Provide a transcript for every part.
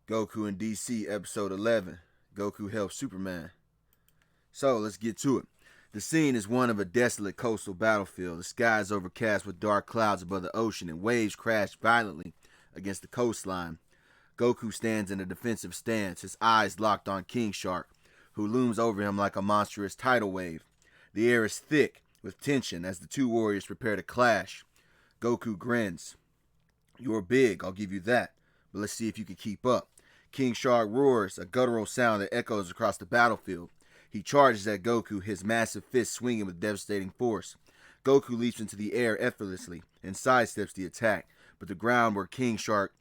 Goku and DC episode 11. Goku helps Superman. So let's get to it. The scene is one of a desolate coastal battlefield. The sky is overcast with dark clouds above the ocean and waves crash violently against the coastline. Goku stands in a defensive stance, his eyes locked on King Shark, who looms over him like a monstrous tidal wave. The air is thick with tension as the two warriors prepare to clash. Goku grins. "You're big, I'll give you that, but let's see if you can keep up." King Shark roars, a guttural sound that echoes across the battlefield. He charges at Goku, his massive fist swinging with devastating force. Goku leaps into the air effortlessly and sidesteps the attack, but the ground where King Shark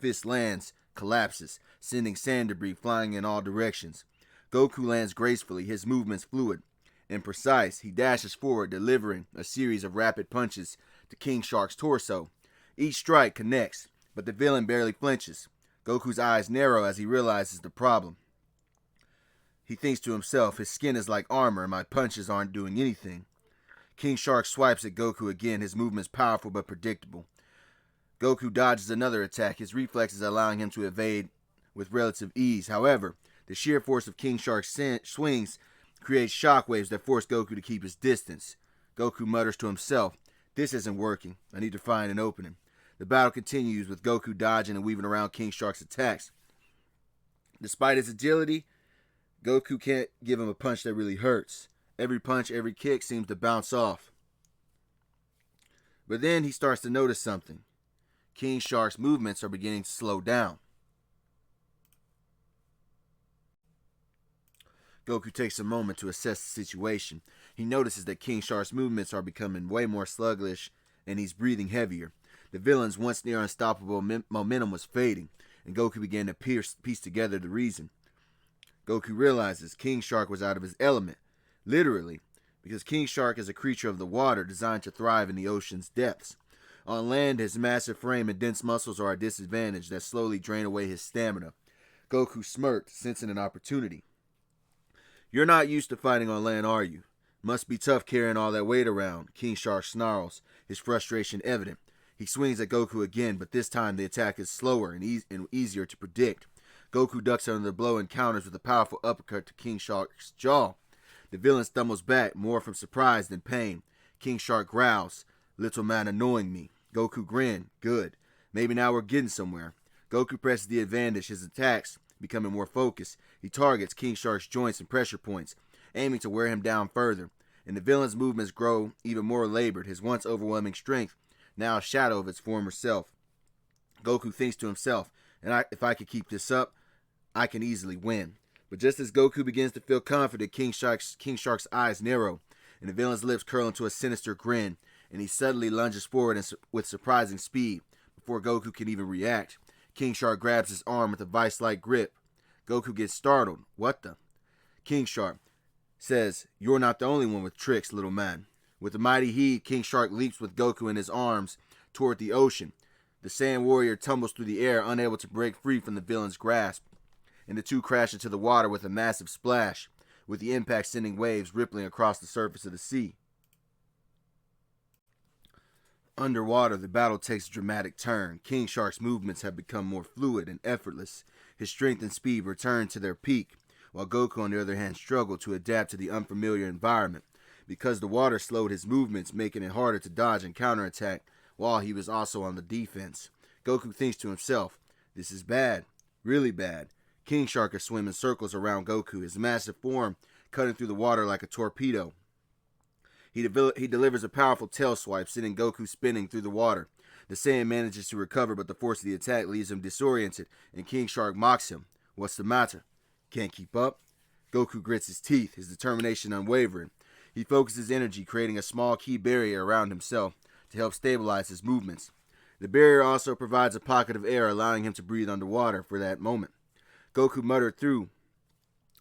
fist lands collapses, sending sand debris flying in all directions. Goku lands gracefully, his movements fluid and precise. He dashes forward, delivering a series of rapid punches to King Shark's torso. Each strike connects, but the villain barely flinches. Goku's eyes narrow as he realizes the problem. He thinks to himself, his skin is like armor and my punches aren't doing anything. King Shark swipes at Goku again, his movements powerful but predictable. Goku dodges another attack, his reflexes allowing him to evade with relative ease. However, the sheer force of King Shark's swings creates shockwaves that force Goku to keep his distance. Goku mutters to himself, "This isn't working. I need to find an opening." The battle continues with Goku dodging and weaving around King Shark's attacks. Despite his agility, Goku can't give him a punch that really hurts. Every punch, every kick seems to bounce off. But then he starts to notice something. King Shark's movements are beginning to slow down. Goku takes a moment to assess the situation. He notices that King Shark's movements are becoming way more sluggish and he's breathing heavier. The villain's once near unstoppable momentum was fading, and Goku began to piece together the reason. Goku realizes King Shark was out of his element, literally, because King Shark is a creature of the water designed to thrive in the ocean's depths. On land, his massive frame and dense muscles are a disadvantage that slowly drain away his stamina. Goku smirked, sensing an opportunity. "You're not used to fighting on land, are you? Must be tough carrying all that weight around," King Shark snarls, his frustration evident. He swings at Goku again, but this time the attack is slower and easier to predict. Goku ducks under the blow and counters with a powerful uppercut to King Shark's jaw. The villain stumbles back, more from surprise than pain. King Shark growls, "Little man annoying me." Goku grinned, "Good. Maybe now we're getting somewhere." Goku presses the advantage, his attacks becoming more focused. He targets King Shark's joints and pressure points, aiming to wear him down further. And the villain's movements grow even more labored, his once overwhelming strength now a shadow of its former self. Goku thinks to himself, if I could keep this up, I can easily win. But just as Goku begins to feel confident, King Shark's eyes narrow, and the villain's lips curl into a sinister grin, and he suddenly lunges forward with surprising speed. Before Goku can even react, King Shark grabs his arm with a vice-like grip. Goku gets startled. "What the?" King Shark says, "You're not the only one with tricks, little man." With a mighty heave, King Shark leaps with Goku in his arms toward the ocean. The Saiyan warrior tumbles through the air, unable to break free from the villain's grasp, and the two crash into the water with a massive splash, with the impact sending waves rippling across the surface of the sea. Underwater, the battle takes a dramatic turn. King Shark's movements have become more fluid and effortless. His strength and speed return to their peak, while Goku, on the other hand, struggled to adapt to the unfamiliar environment. Because the water slowed his movements, making it harder to dodge and counterattack, while he was also on the defense. Goku thinks to himself, "This is bad, really bad." King Shark is swimming circles around Goku, his massive form cutting through the water like a torpedo. He delivers a powerful tail swipe, sending Goku spinning through the water. The Saiyan manages to recover, but the force of the attack leaves him disoriented, and King Shark mocks him. "What's the matter? Can't keep up?" Goku grits his teeth, his determination unwavering. He focuses energy, creating a small key barrier around himself to help stabilize his movements. The barrier also provides a pocket of air, allowing him to breathe underwater for that moment. Goku muttered through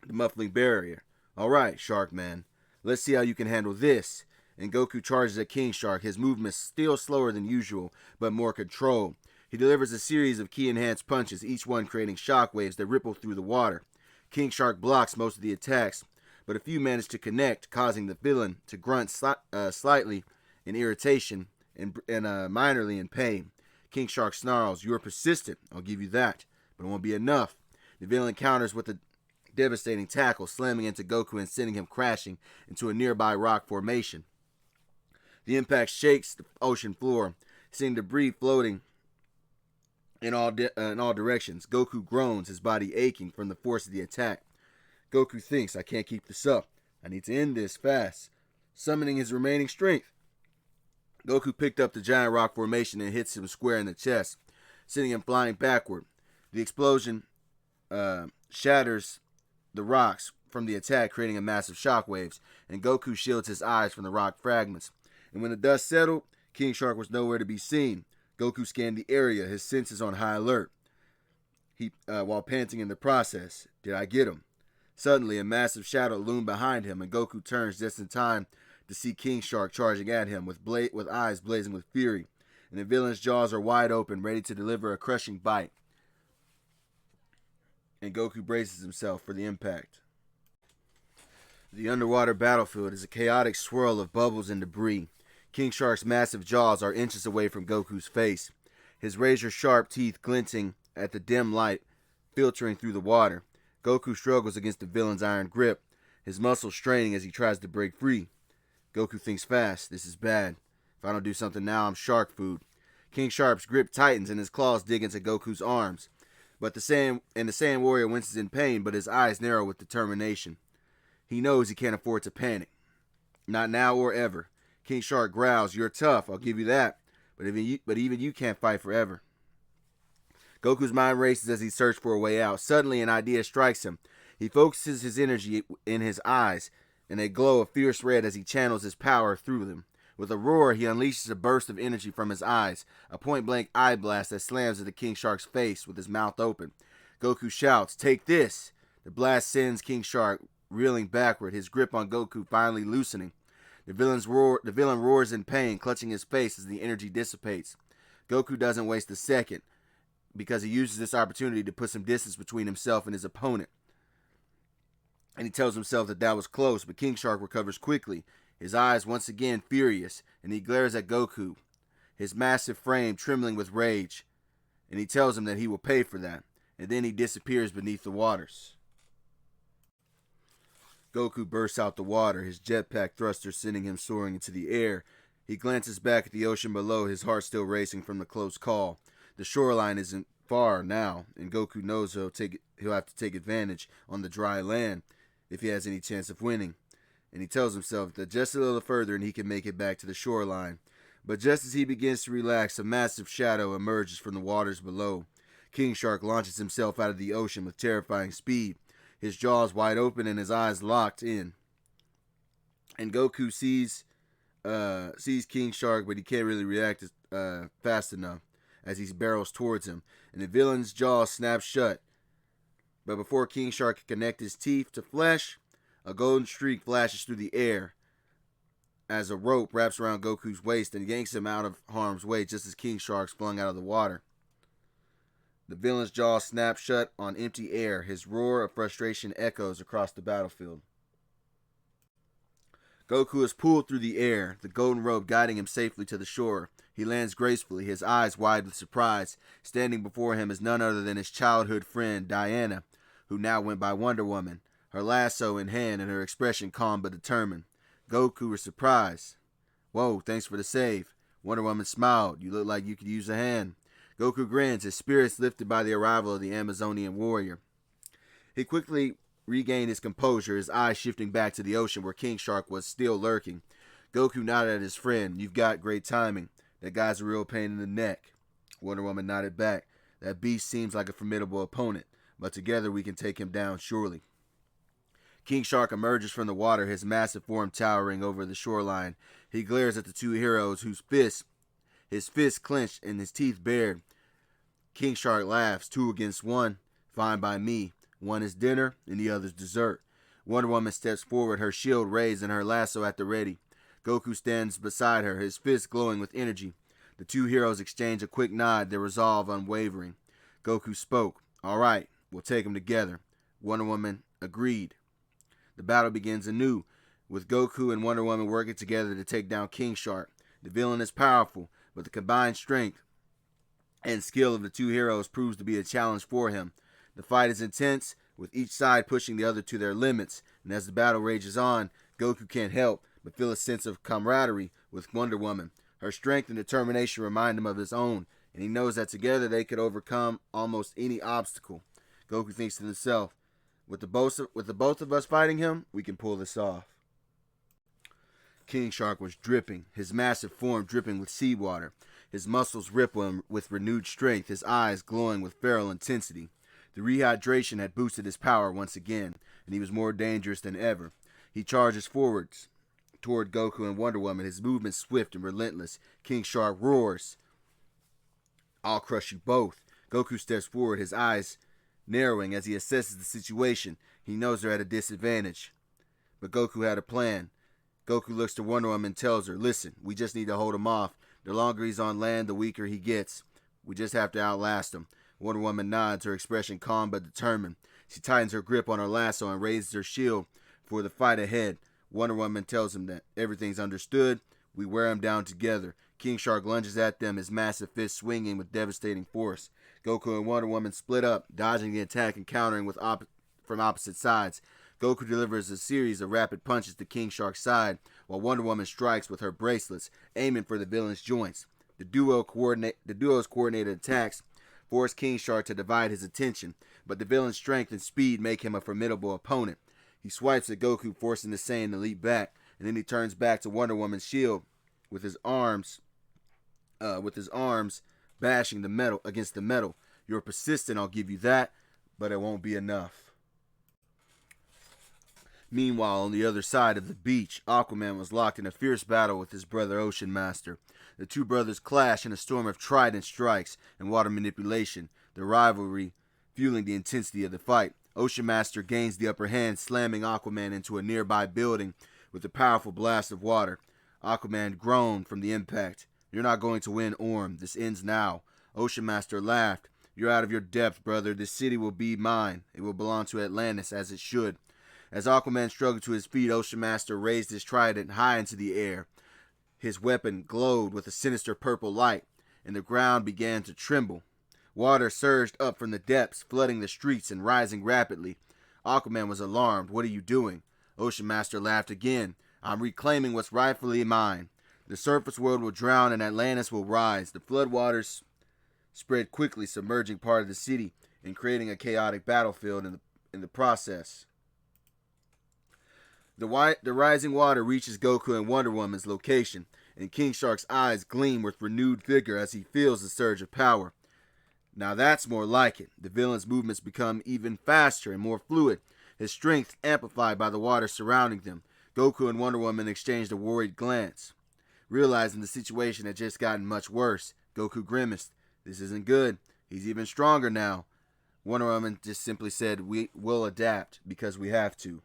the muffling barrier, "All right, Shark Man, let's see how you can handle this." And Goku charges at King Shark, his movements still slower than usual, but more controlled. He delivers a series of key-enhanced punches, each one creating shockwaves that ripple through the water. King Shark blocks most of the attacks, but a few manage to connect, causing the villain to grunt slightly in irritation and minorly in pain. King Shark snarls, "You're persistent, I'll give you that, but it won't be enough. The villain counters with a devastating tackle, slamming into Goku and sending him crashing into a nearby rock formation. The impact shakes the ocean floor, seeing debris floating in all directions. Goku groans, his body aching from the force of the attack. Goku thinks, I can't keep this up. I need to end this fast. Summoning his remaining strength, Goku picked up the giant rock formation and hits him square in the chest, sending him flying backward. The explosion shatters the rocks from the attack, creating a massive shockwaves, and Goku shields his eyes from the rock fragments. And when the dust settled, King Shark was nowhere to be seen. Goku scanned the area, his senses on high alert, while panting in the process. Did I get him? Suddenly, a massive shadow loomed behind him, and Goku turns just in time to see King Shark charging at him with eyes blazing with fury. And the villain's jaws are wide open, ready to deliver a crushing bite. And Goku braces himself for the impact. The underwater battlefield is a chaotic swirl of bubbles and debris. King Shark's massive jaws are inches away from Goku's face, his razor-sharp teeth glinting at the dim light filtering through the water. Goku struggles against the villain's iron grip, his muscles straining as he tries to break free. Goku thinks fast. This is bad. If I don't do something now, I'm shark food. King Shark's grip tightens and his claws dig into Goku's arms. But the Saiyan warrior winces in pain, but his eyes narrow with determination. He knows he can't afford to panic. Not now or ever. King Shark growls, "You're tough, I'll give you that. But even you can't fight forever." Goku's mind races as he searches for a way out. Suddenly, an idea strikes him. He focuses his energy in his eyes, and they glow a fierce red as he channels his power through them. With a roar, he unleashes a burst of energy from his eyes, a point-blank eye blast that slams into King Shark's face with his mouth open. Goku shouts, "Take this!" The blast sends King Shark reeling backward, his grip on Goku finally loosening. The villain roars in pain, clutching his face as the energy dissipates. Goku doesn't waste a second, because he uses this opportunity to put some distance between himself and his opponent. And he tells himself that was close, but King Shark recovers quickly, his eyes once again furious, and he glares at Goku, his massive frame trembling with rage, and he tells him that he will pay for that, and then he disappears beneath the waters. Goku bursts out the water, his jetpack thruster sending him soaring into the air. He glances back at the ocean below, his heart still racing from the close call. The shoreline isn't far now, and Goku knows he'll have to take advantage on the dry land if he has any chance of winning. And he tells himself that just a little further and he can make it back to the shoreline. But just as he begins to relax, a massive shadow emerges from the waters below. King Shark launches himself out of the ocean with terrifying speed, his jaws wide open and his eyes locked in. And Goku sees King Shark, but he can't really react fast enough as he barrels towards him, and the villain's jaws snap shut. But before King Shark can connect his teeth to flesh, a golden streak flashes through the air as a rope wraps around Goku's waist and yanks him out of harm's way just as King Shark's flung out of the water. The villain's jaw snaps shut on empty air. His roar of frustration echoes across the battlefield. Goku is pulled through the air, the golden rope guiding him safely to the shore. He lands gracefully, his eyes wide with surprise. Standing before him is none other than his childhood friend, Diana, who now went by Wonder Woman, her lasso in hand and her expression calm but determined. Goku is surprised. "Whoa, thanks for the save." Wonder Woman smiled. "You look like you could use a hand." Goku grins, his spirits lifted by the arrival of the Amazonian warrior. He quickly regained his composure, his eyes shifting back to the ocean where King Shark was still lurking. Goku nodded at his friend. "You've got great timing. That guy's a real pain in the neck." Wonder Woman nodded back. "That beast seems like a formidable opponent, but together we can take him down surely." King Shark emerges from the water, his massive form towering over the shoreline. He glares at the two heroes his fists clenched and his teeth bared. King Shark laughs. "Two against one. Fine by me. One is dinner and the other's dessert." Wonder Woman steps forward, her shield raised and her lasso at the ready. Goku stands beside her, his fists glowing with energy. The two heroes exchange a quick nod, their resolve unwavering. Goku spoke. "All right, we'll take them together." Wonder Woman agreed. The battle begins anew, with Goku and Wonder Woman working together to take down King Shark. The villain is powerful, but the combined strength and skill of the two heroes proves to be a challenge for him. The fight is intense, with each side pushing the other to their limits, and as the battle rages on, Goku can't help but feel a sense of camaraderie with Wonder Woman. Her strength and determination remind him of his own, and he knows that together they could overcome almost any obstacle. Goku thinks to himself, with the both of us fighting him, we can pull this off. King Shark was dripping, his massive form dripping with seawater, his muscles rippling with renewed strength, his eyes glowing with feral intensity. The rehydration had boosted his power once again, and he was more dangerous than ever. He charges forwards toward Goku and Wonder Woman, his movements swift and relentless. King Shark roars, "I'll crush you both." Goku steps forward, his eyes narrowing as he assesses the situation. He knows they're at a disadvantage, but Goku had a plan. Goku looks to Wonder Woman and tells her, "Listen, we just need to hold him off. The longer he's on land, the weaker he gets. We just have to outlast him." Wonder Woman nods, her expression calm but determined. She tightens her grip on her lasso and raises her shield for the fight ahead. Wonder Woman tells him that everything's understood. We wear him down together. King Shark lunges at them, his massive fist swinging with devastating force. Goku and Wonder Woman split up, dodging the attack and countering from opposite sides. Goku delivers a series of rapid punches to King Shark's side, while Wonder Woman strikes with her bracelets, aiming for the villain's joints. The duo's coordinated attacks force King Shark to divide his attention, but the villain's strength and speed make him a formidable opponent. He swipes at Goku, forcing the Saiyan to leap back, and then he turns back to Wonder Woman's shield with his arms bashing the metal against the metal. "You're persistent, I'll give you that, but it won't be enough." Meanwhile, on the other side of the beach, Aquaman was locked in a fierce battle with his brother Ocean Master. The two brothers clash in a storm of trident strikes and water manipulation, the rivalry fueling the intensity of the fight. Ocean Master gains the upper hand, slamming Aquaman into a nearby building with a powerful blast of water. Aquaman groaned from the impact. "You're not going to win, Orm. This ends now." Ocean Master laughed. "You're out of your depth, brother. This city will be mine. It will belong to Atlantis, as it should." As Aquaman struggled to his feet, Ocean Master raised his trident high into the air. His weapon glowed with a sinister purple light, and the ground began to tremble. Water surged up from the depths, flooding the streets and rising rapidly. Aquaman was alarmed. "What are you doing?" Ocean Master laughed again. "I'm reclaiming what's rightfully mine. The surface world will drown and Atlantis will rise." The floodwaters spread quickly, submerging part of the city and creating a chaotic battlefield in the process. The rising water reaches Goku and Wonder Woman's location, and King Shark's eyes gleam with renewed vigor as he feels the surge of power. Now that's more like it. The villain's movements become even faster and more fluid, his strength amplified by the water surrounding them. Goku and Wonder Woman exchanged a worried glance. Realizing the situation had just gotten much worse, Goku grimaced. "This isn't good. He's even stronger now." Wonder Woman just simply said, "We will adapt because we have to."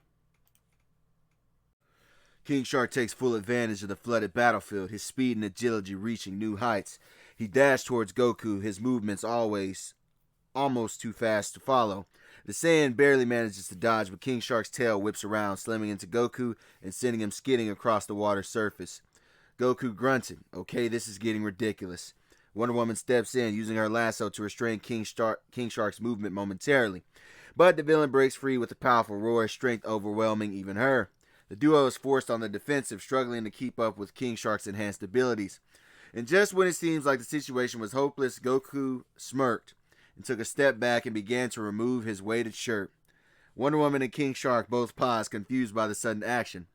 King Shark takes full advantage of the flooded battlefield, his speed and agility reaching new heights. He dashed towards Goku, his movements almost too fast to follow. The Saiyan barely manages to dodge, but King Shark's tail whips around, slamming into Goku and sending him skidding across the water's surface. Goku grunted. "Okay, this is getting ridiculous." Wonder Woman steps in, using her lasso to restrain King Shark's movement momentarily. But the villain breaks free with a powerful roar, his strength overwhelming even her. The duo is forced on the defensive, struggling to keep up with King Shark's enhanced abilities. And just when it seems like the situation was hopeless, Goku smirked and took a step back and began to remove his weighted shirt. Wonder Woman and King Shark both paused, confused by the sudden action.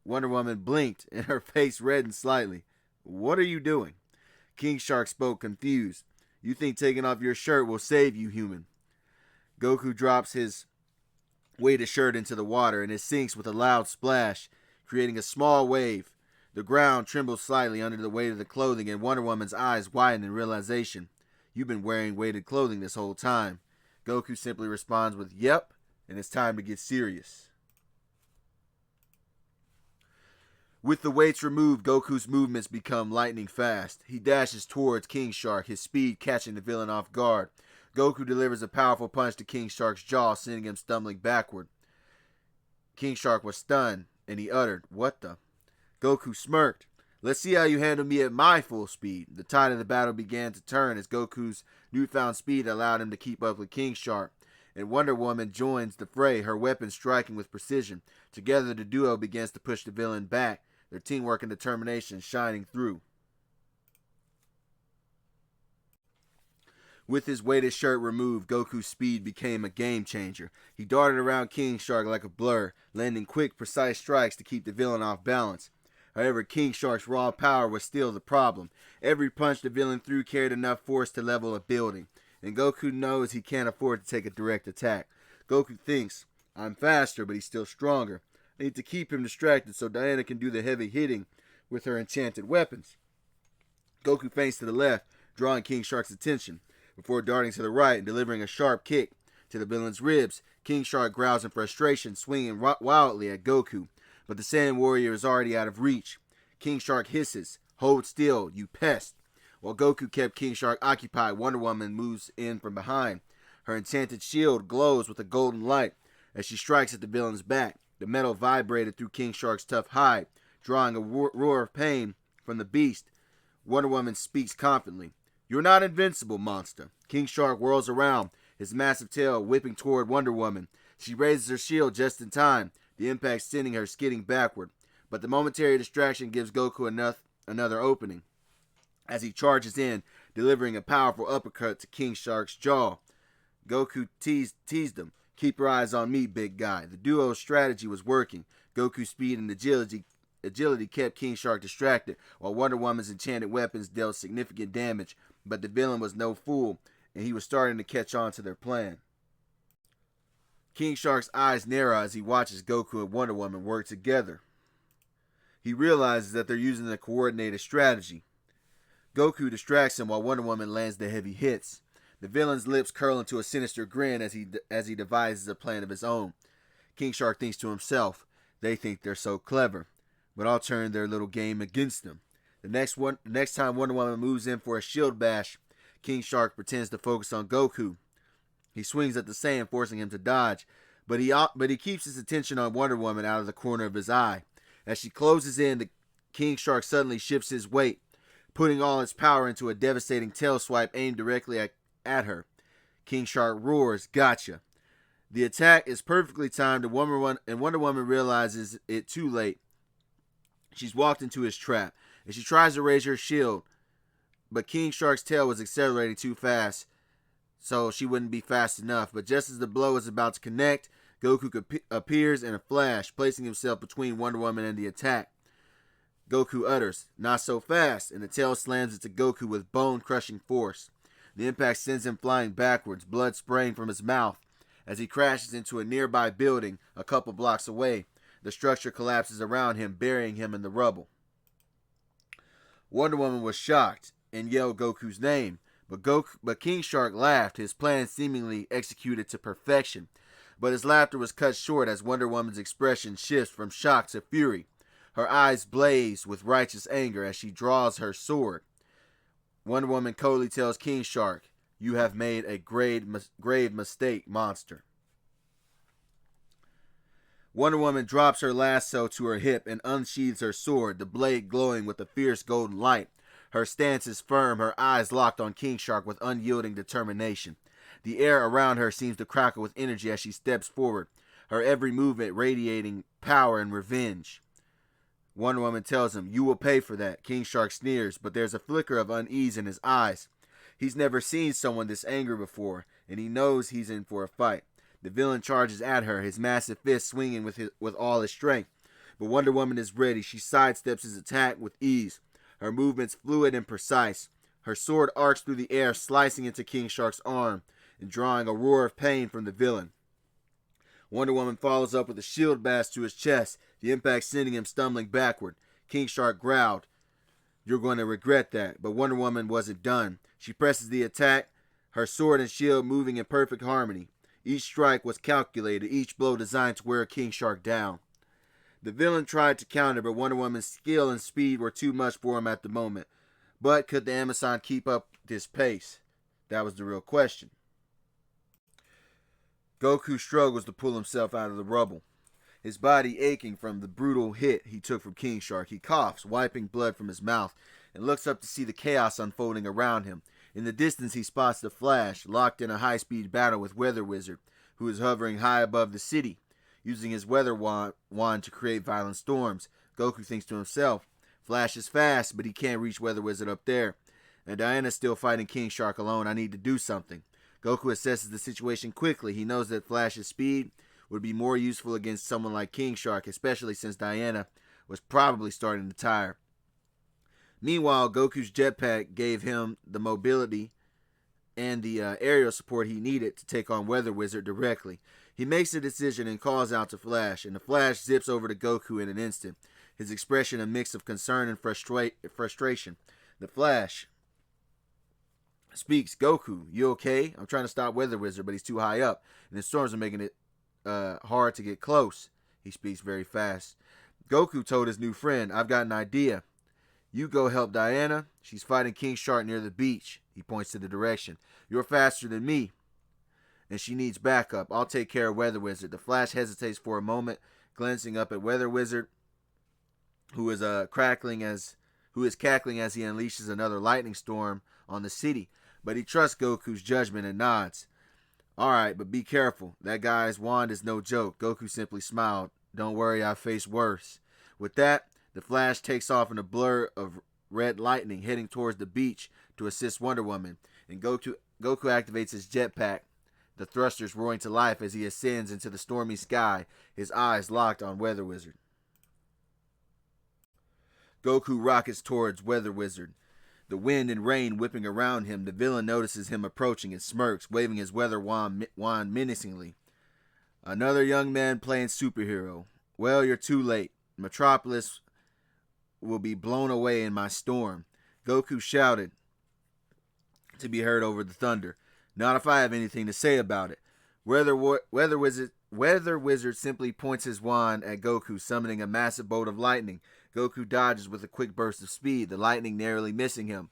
Wonder Woman blinked and her face reddened slightly. "What are you doing?" King Shark spoke, confused. "You think taking off your shirt will save you, human?" Goku drops his weighted shirt into the water and it sinks with a loud splash, creating a small wave. The ground trembles slightly under the weight of the clothing, and Wonder Woman's eyes widen in realization. "You've been wearing weighted clothing this whole time." Goku simply responds with, "Yep, and it's time to get serious." With the weights removed, Goku's movements become lightning fast. He dashes towards King Shark, his speed catching the villain off guard. Goku delivers a powerful punch to King Shark's jaw, sending him stumbling backward. King Shark was stunned, and he uttered, "What the?" Goku smirked. Let's see how you handle me at my full speed. The tide of the battle began to turn as Goku's newfound speed allowed him to keep up with King Shark, and Wonder Woman joins the fray, her weapon striking with precision. Together, the duo begins to push the villain back, their teamwork and determination shining through. With his weighted shirt removed, Goku's speed became a game changer. He darted around King Shark like a blur, landing quick, precise strikes to keep the villain off balance. However, King Shark's raw power was still the problem. Every punch the villain threw carried enough force to level a building, and Goku knows he can't afford to take a direct attack. Goku thinks, I'm faster, but he's still stronger. I need to keep him distracted so Diana can do the heavy hitting with her enchanted weapons. Goku feints to the left, drawing King Shark's attention, before darting to the right and delivering a sharp kick to the villain's ribs. King Shark growls in frustration, swinging wildly at Goku, but the Saiyan warrior is already out of reach. King Shark hisses, hold still, you pest. While Goku kept King Shark occupied, Wonder Woman moves in from behind. Her enchanted shield glows with a golden light as she strikes at the villain's back. The metal vibrated through King Shark's tough hide, drawing a roar of pain from the beast. Wonder Woman speaks confidently. You're not invincible, monster. King Shark whirls around, his massive tail whipping toward Wonder Woman. She raises her shield just in time, the impact sending her skidding backward. But the momentary distraction gives Goku another opening, as he charges in, delivering a powerful uppercut to King Shark's jaw. Goku teased him. Keep your eyes on me, big guy. The duo's strategy was working. Goku's speed and agility kept King Shark distracted, while Wonder Woman's enchanted weapons dealt significant damage. But the villain was no fool, and he was starting to catch on to their plan. King Shark's eyes narrow as he watches Goku and Wonder Woman work together. He realizes that they're using a coordinated strategy. Goku distracts him while Wonder Woman lands the heavy hits. The villain's lips curl into a sinister grin as he devises a plan of his own. King Shark thinks to himself, they think they're so clever, but I'll turn their little game against them. The next time Wonder Woman moves in for a shield bash, King Shark pretends to focus on Goku. He swings at the Saiyan, forcing him to dodge, but he keeps his attention on Wonder Woman out of the corner of his eye. As she closes in, the King Shark suddenly shifts his weight, putting all its power into a devastating tail swipe aimed directly at her. King Shark roars, gotcha. The attack is perfectly timed, and Wonder Woman realizes it too late. She's walked into his trap, and she tries to raise her shield, but King Shark's tail was accelerating too fast, so she wouldn't be fast enough. But just as the blow is about to connect, Goku appears in a flash, placing himself between Wonder Woman and the attack. Goku utters, not so fast, and the tail slams into Goku with bone-crushing force. The impact sends him flying backwards, blood spraying from his mouth. As he crashes into a nearby building a couple blocks away, the structure collapses around him, burying him in the rubble. Wonder Woman was shocked and yelled Goku's name, but King Shark laughed, his plan seemingly executed to perfection. But his laughter was cut short as Wonder Woman's expression shifts from shock to fury. Her eyes blaze with righteous anger as she draws her sword. Wonder Woman coldly tells King Shark, you have made a grave mistake, monster. Wonder Woman drops her lasso to her hip and unsheathes her sword, the blade glowing with a fierce golden light. Her stance is firm, her eyes locked on King Shark with unyielding determination. The air around her seems to crackle with energy as she steps forward, her every movement radiating power and revenge. Wonder Woman tells him, you will pay for that. King Shark sneers, but there's a flicker of unease in his eyes. He's never seen someone this angry before, and he knows he's in for a fight. The villain charges at her, his massive fist swinging with all his strength. But Wonder Woman is ready. She sidesteps his attack with ease, her movements fluid and precise. Her sword arcs through the air, slicing into King Shark's arm and drawing a roar of pain from the villain. Wonder Woman follows up with a shield bash to his chest, the impact sending him stumbling backward. King Shark growled, you're going to regret that. But Wonder Woman wasn't done. She presses the attack, her sword and shield moving in perfect harmony. Each strike was calculated, each blow designed to wear King Shark down. The villain tried to counter, but Wonder Woman's skill and speed were too much for him at the moment. But could the Amazon keep up this pace? That was the real question. Goku struggles to pull himself out of the rubble. his body aching from the brutal hit he took from King Shark. He coughs, wiping blood from his mouth, and looks up to see the chaos unfolding around him. In the distance, he spots the Flash, locked in a high-speed battle with Weather Wizard, who is hovering high above the city, using his weather wand to create violent storms. Goku thinks to himself, Flash is fast, but he can't reach Weather Wizard up there. And Diana's still fighting King Shark alone. I need to do something. Goku assesses the situation quickly. He knows that Flash's speed would be more useful against someone like King Shark, especially since Diana was probably starting to tire. Meanwhile, Goku's jetpack gave him the mobility and the aerial support he needed to take on Weather Wizard directly. He makes a decision and calls out to Flash, and the Flash zips over to Goku in an instant, his expression a mix of concern and frustration. The Flash speaks, Goku, you okay? I'm trying to stop Weather Wizard, but he's too high up, and the storms are making it hard to get close. He speaks very fast. Goku told his new friend, I've got an idea. You go help Diana. She's fighting King Shark near the beach. He points to the direction. You're faster than me, and she needs backup. I'll take care of Weather Wizard. The Flash hesitates for a moment, glancing up at Weather Wizard, who is cackling as he unleashes another lightning storm on the city. But he trusts Goku's judgment and nods. All right, but be careful. That guy's wand is no joke. Goku simply smiled. Don't worry, I face worse. With that, the Flash takes off in a blur of red lightning, heading towards the beach to assist Wonder Woman. And Goku activates his jetpack, the thrusters roaring to life as he ascends into the stormy sky, his eyes locked on Weather Wizard. Goku rockets towards Weather Wizard. The wind and rain whipping around him, the villain notices him approaching and smirks, waving his weather wand menacingly. Another young man playing superhero. Well, you're too late. Metropolis will be blown away in my storm. Goku shouted to be heard over the thunder. Not if I have anything to say about it. Weather Wizard simply points his wand at Goku, summoning a massive bolt of lightning. Goku dodges with a quick burst of speed, the lightning narrowly missing him.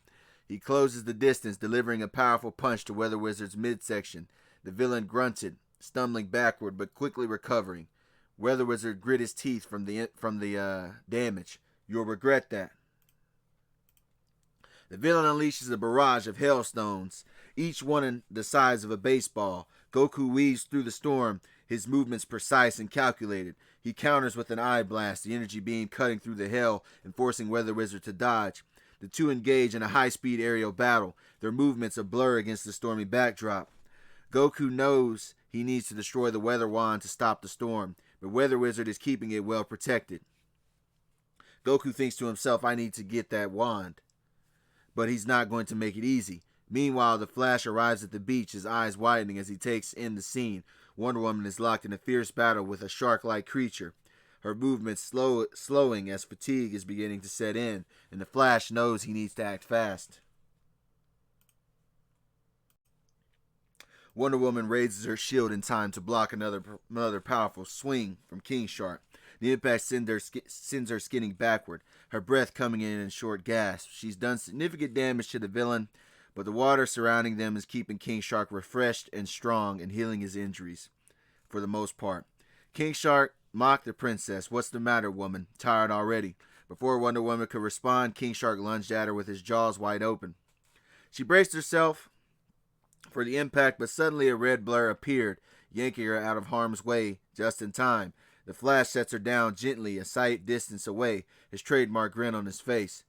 He closes the distance, delivering a powerful punch to Weather Wizard's midsection. The villain grunted, stumbling backward but quickly recovering. Weather Wizard grit his teeth from the damage. You'll regret that. The villain unleashes a barrage of hailstones, each one the size of a baseball. Goku weaves through the storm, his movements precise and calculated. He counters with an eye blast, the energy beam cutting through the hail and forcing Weather Wizard to dodge. The two engage in a high-speed aerial battle, their movements a blur against the stormy backdrop. Goku knows he needs to destroy the weather wand to stop the storm, but Weather Wizard is keeping it well protected. Goku thinks to himself, I need to get that wand. But he's not going to make it easy. Meanwhile, the Flash arrives at the beach, his eyes widening as he takes in the scene. Wonder Woman is locked in a fierce battle with a shark-like creature, her movements slowing as fatigue is beginning to set in, and the Flash knows he needs to act fast. Wonder Woman raises her shield in time to block another powerful swing from King Shark. The impact sends her skinning backward, her breath coming in short gasps. She's done significant damage to the villain, but the water surrounding them is keeping King Shark refreshed and strong and healing his injuries, for the most part. King Shark mocked the princess. What's the matter, woman? Tired already? Before Wonder Woman could respond, King Shark lunged at her with his jaws wide open. She braced herself for the impact, but suddenly a red blur appeared, yanking her out of harm's way just in time. The Flash sets her down gently, a sight distance away, his trademark grin on his face.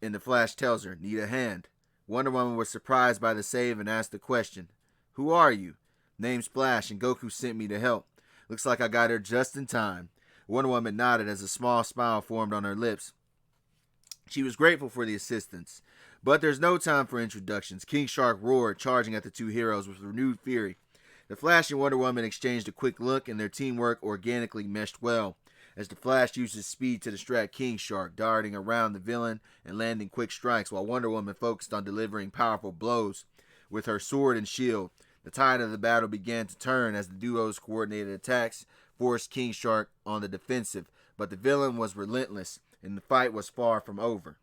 And the Flash tells her, need a hand. Wonder Woman was surprised by the save and asked the question, who are you? Name's Flash, and Goku sent me to help. Looks like I got here just in time. Wonder Woman nodded as a small smile formed on her lips. She was grateful for the assistance. But there's no time for introductions. King Shark roared, charging at the two heroes with renewed fury. The Flash and Wonder Woman exchanged a quick look, and their teamwork organically meshed well, as the Flash used his speed to distract King Shark, darting around the villain and landing quick strikes, while Wonder Woman focused on delivering powerful blows with her sword and shield. The tide of the battle began to turn as the duo's coordinated attacks forced King Shark on the defensive, but the villain was relentless, and the fight was far from over.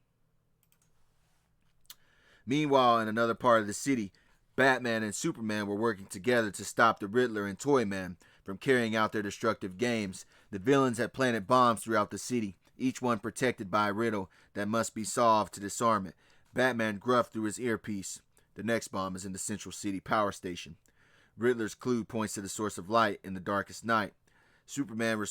Meanwhile, in another part of the city, Batman and Superman were working together to stop the Riddler and Toyman. from carrying out their destructive games. The villains had planted bombs throughout the city, each one protected by a riddle that must be solved to disarm it. Batman gruffed through his earpiece. The next bomb is in the Central City power station. Riddler's clue points to the source of light in the darkest night. Superman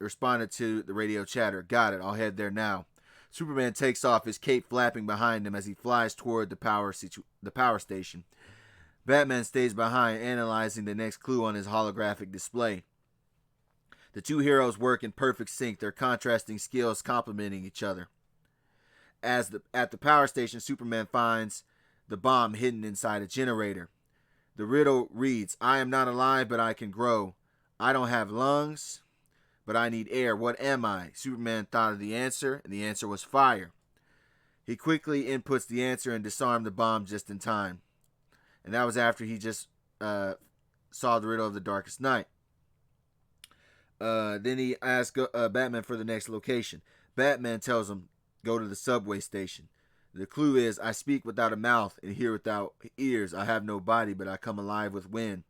responded to the radio chatter. Got it, I'll head there now. Superman takes off, his cape flapping behind him as he flies toward the power station. Batman stays behind, analyzing the next clue on his holographic display. The two heroes work in perfect sync, their contrasting skills complementing each other. At the power station, Superman finds the bomb hidden inside a generator. The riddle reads, I am not alive, but I can grow. I don't have lungs, but I need air. What am I? Superman thought of the answer, and the answer was fire. He quickly inputs the answer and disarmed the bomb just in time. And that was after he just saw the riddle of the darkest night. Then he asks Batman for the next location. Batman tells him, go to the subway station. The clue is, I speak without a mouth and hear without ears. I have no body, but I come alive with wind.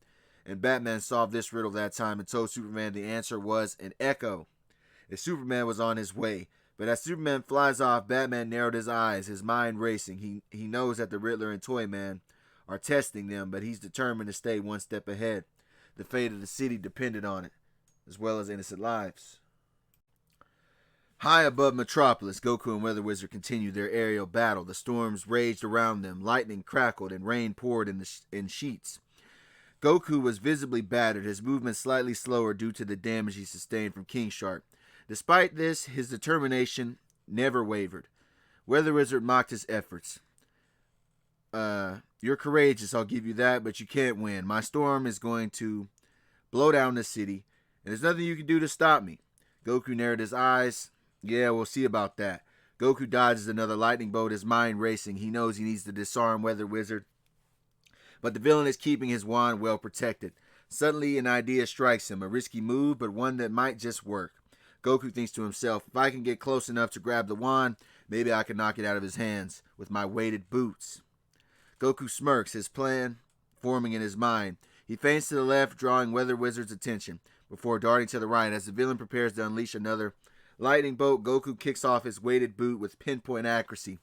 And Batman solved this riddle that time and told Superman the answer was an echo. And Superman was on his way. But as Superman flies off, Batman narrowed his eyes, his mind racing. He knows that the Riddler and Toyman are testing them, but he's determined to stay one step ahead. The fate of the city depended on it, as well as innocent lives. High above Metropolis, Goku and Weather Wizard continued their aerial battle. The storms raged around them, lightning crackled, and rain poured in sheets. Goku was visibly battered, his movement slightly slower due to the damage he sustained from King Shark. Despite this, his determination never wavered. Weather Wizard mocked his efforts. You're courageous, I'll give you that, but you can't win. My storm is going to blow down the city, and there's nothing you can do to stop me. Goku narrowed his eyes. Yeah, we'll see about that. Goku dodges another lightning bolt, his mind racing. He knows he needs to disarm Weather Wizard, but the villain is keeping his wand well protected. Suddenly, an idea strikes him, a risky move, but one that might just work. Goku thinks to himself, if I can get close enough to grab the wand, maybe I can knock it out of his hands with my weighted boots. Goku smirks, his plan forming in his mind. He feints to the left, drawing Weather Wizard's attention, before darting to the right. As the villain prepares to unleash another lightning bolt, Goku kicks off his weighted boot with pinpoint accuracy.